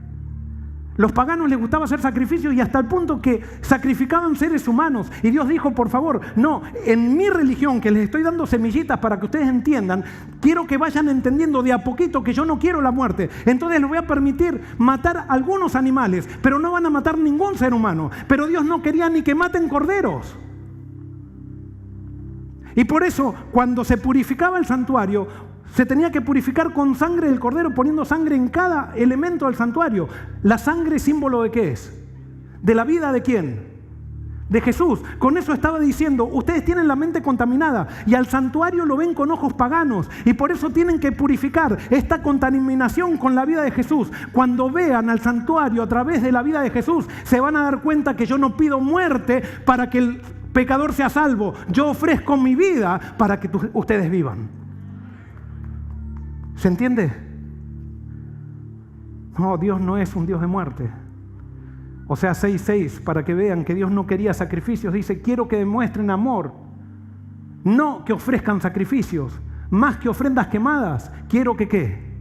Los paganos les gustaba hacer sacrificios y hasta el punto que sacrificaban seres humanos. Y Dios dijo: por favor, no, en mi religión, que les estoy dando semillitas para que ustedes entiendan, quiero que vayan entendiendo de a poquito que yo no quiero la muerte. Entonces les voy a permitir matar algunos animales, pero no van a matar ningún ser humano. Pero Dios no quería ni que maten corderos. Y por eso, cuando se purificaba el santuario, se tenía que purificar con sangre del cordero, poniendo sangre en cada elemento del santuario. La sangre, ¿símbolo de qué es? ¿De la vida de quién? De Jesús. Con eso estaba diciendo: ustedes tienen la mente contaminada y al santuario lo ven con ojos paganos, y por eso tienen que purificar esta contaminación con la vida de Jesús. Cuando vean al santuario a través de la vida de Jesús, se van a dar cuenta que yo no pido muerte para que pecador sea salvo. Yo ofrezco mi vida para que ustedes vivan. ¿Se entiende? No, Dios no es un Dios de muerte. O sea, 6:6, para que vean que Dios no quería sacrificios. Dice, quiero que demuestren amor. No que ofrezcan sacrificios. Más que ofrendas quemadas. Quiero que ¿qué?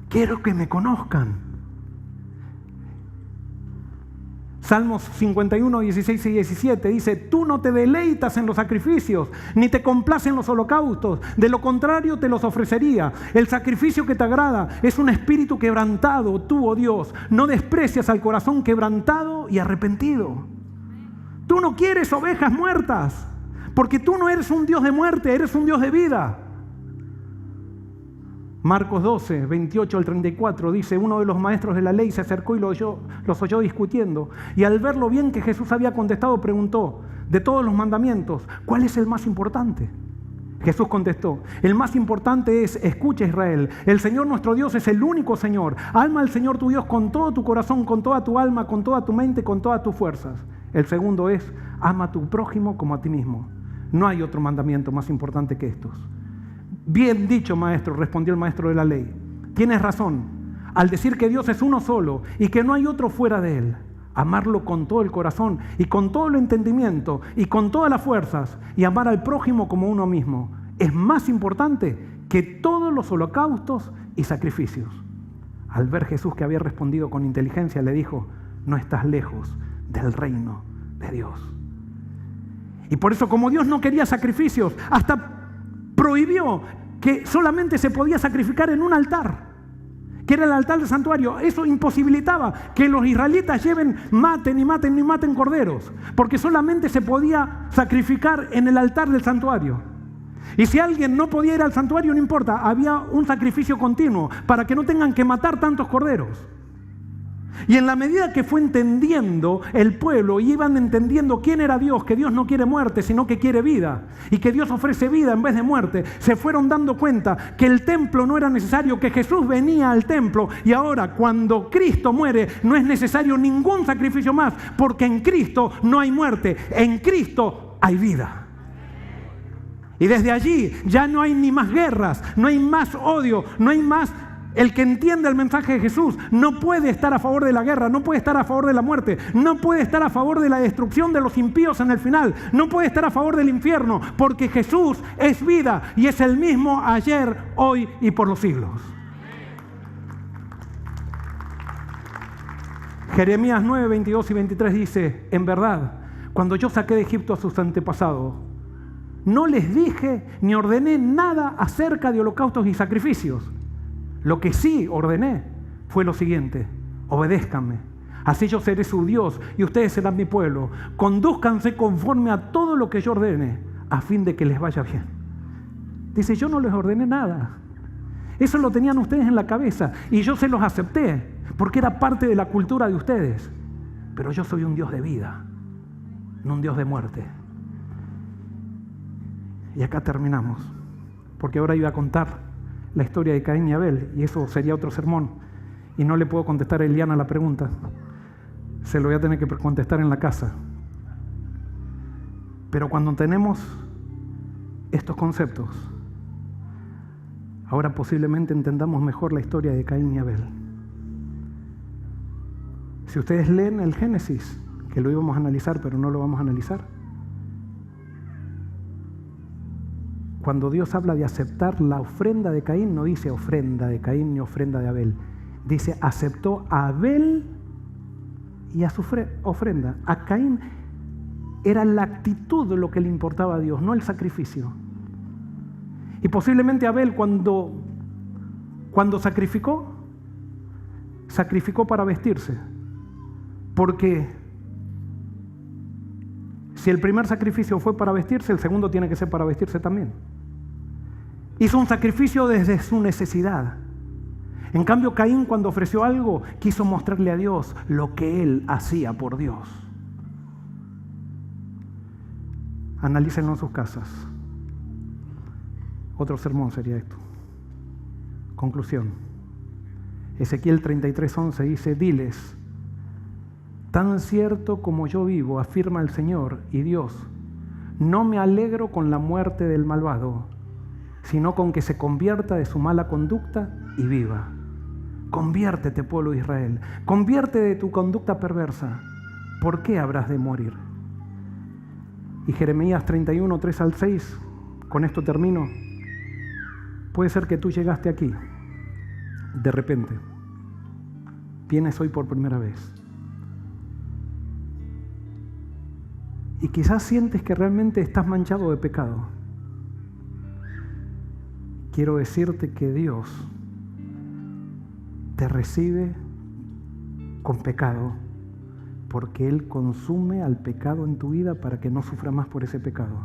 Quiero que me conozcan. Salmos 51, 16 y 17 dice, tú no te deleitas en los sacrificios, ni te complacen los holocaustos, de lo contrario te los ofrecería. El sacrificio que te agrada es un espíritu quebrantado, tú, oh Dios, no desprecias al corazón quebrantado y arrepentido. Tú no quieres ovejas muertas, porque tú no eres un Dios de muerte, eres un Dios de vida. Marcos 12, 28 al 34 dice, uno de los maestros de la ley se acercó y los oyó discutiendo. Y al ver lo bien que Jesús había contestado, preguntó, de todos los mandamientos, ¿cuál es el más importante? Jesús contestó, el más importante es, escucha Israel, el Señor nuestro Dios es el único Señor. Ama al Señor tu Dios con todo tu corazón, con toda tu alma, con toda tu mente, con todas tus fuerzas. El segundo es, ama a tu prójimo como a ti mismo. No hay otro mandamiento más importante que estos. Bien dicho, maestro, respondió el maestro de la ley. Tienes razón al decir que Dios es uno solo y que no hay otro fuera de Él. Amarlo con todo el corazón y con todo el entendimiento y con todas las fuerzas y amar al prójimo como uno mismo es más importante que todos los holocaustos y sacrificios. Al ver Jesús que había respondido con inteligencia, le dijo, no estás lejos del reino de Dios. Y por eso, como Dios no quería sacrificios, hasta prohibió que solamente se podía sacrificar en un altar, que era el altar del santuario. Eso imposibilitaba que los israelitas maten corderos, porque solamente se podía sacrificar en el altar del santuario. Y si alguien no podía ir al santuario, no importa, había un sacrificio continuo para que no tengan que matar tantos corderos. Y en la medida que fue entendiendo el pueblo y iban entendiendo quién era Dios, que Dios no quiere muerte, sino que quiere vida, y que Dios ofrece vida en vez de muerte, se fueron dando cuenta que el templo no era necesario, que Jesús venía al templo, y ahora cuando Cristo muere no es necesario ningún sacrificio más, porque en Cristo no hay muerte, en Cristo hay vida. Y desde allí ya no hay ni más guerras, no hay más odio, no hay más. El que entiende el mensaje de Jesús no puede estar a favor de la guerra, no puede estar a favor de la muerte, no puede estar a favor de la destrucción de los impíos en el final, no puede estar a favor del infierno, porque Jesús es vida y es el mismo ayer, hoy y por los siglos. Jeremías 9, 22 y 23 dice, en verdad, cuando yo saqué de Egipto a sus antepasados, no les dije ni ordené nada acerca de holocaustos y sacrificios. Lo que sí ordené fue lo siguiente, obedézcanme, así yo seré su Dios y ustedes serán mi pueblo. Condúzcanse conforme a todo lo que yo ordene, a fin de que les vaya bien. Dice, yo no les ordené nada. Eso lo tenían ustedes en la cabeza y yo se los acepté, porque era parte de la cultura de ustedes. Pero yo soy un Dios de vida, no un Dios de muerte. Y acá terminamos, porque ahora iba a contar la historia de Caín y Abel, y eso sería otro sermón, y no le puedo contestar a Eliana la pregunta, se lo voy a tener que contestar en la casa. Pero cuando tenemos estos conceptos, ahora posiblemente entendamos mejor la historia de Caín y Abel. Si ustedes leen el Génesis, que lo íbamos a analizar, pero no lo vamos a analizar, cuando Dios habla de aceptar la ofrenda de Caín, no dice ofrenda de Caín ni ofrenda de Abel. Dice, aceptó a Abel y a su ofrenda. A Caín era la actitud lo que le importaba a Dios, no el sacrificio. Y posiblemente Abel cuando sacrificó para vestirse. Porque si el primer sacrificio fue para vestirse, el segundo tiene que ser para vestirse también. Hizo un sacrificio desde su necesidad. En cambio, Caín, cuando ofreció algo, quiso mostrarle a Dios lo que él hacía por Dios. Analícenlo en sus casas. Otro sermón sería esto. Conclusión. Ezequiel 33:11 dice, diles, tan cierto como yo vivo, afirma el Señor y Dios, No me alegro con la muerte del malvado, sino con que se convierta de su mala conducta y viva. Conviértete, pueblo de Israel. Convierte de tu conducta perversa. ¿Por qué habrás de morir? Y Jeremías 31, 3 al 6, con esto termino. Puede ser que tú llegaste aquí, de repente. Vienes hoy por primera vez. Y quizás sientes que realmente estás manchado de pecado. Quiero decirte que Dios te recibe con pecado, porque Él consume al pecado en tu vida para que no sufra más por ese pecado,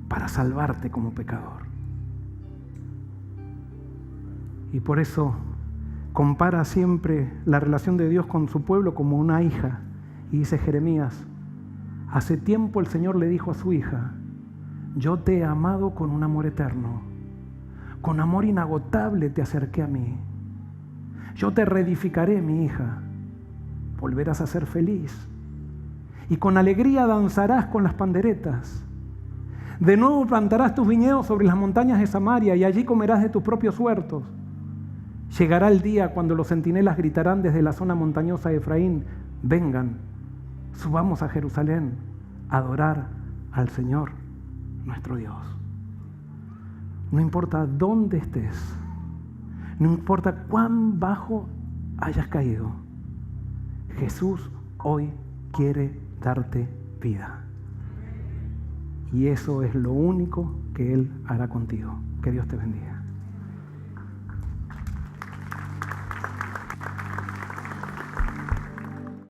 para salvarte como pecador. Y por eso compara siempre la relación de Dios con su pueblo como una hija. Y dice Jeremías, hace tiempo el Señor le dijo a su hija, yo te he amado con un amor eterno, con amor inagotable te acerqué a mí. Yo te reedificaré, mi hija, volverás a ser feliz y con alegría danzarás con las panderetas. De nuevo plantarás tus viñedos sobre las montañas de Samaria y allí comerás de tus propios huertos. Llegará el día cuando los centinelas gritarán desde la zona montañosa de Efraín, vengan, subamos a Jerusalén a adorar al Señor, nuestro Dios. No importa dónde estés, no importa cuán bajo hayas caído, Jesús hoy quiere darte vida. Y eso es lo único que Él hará contigo. Que Dios te bendiga.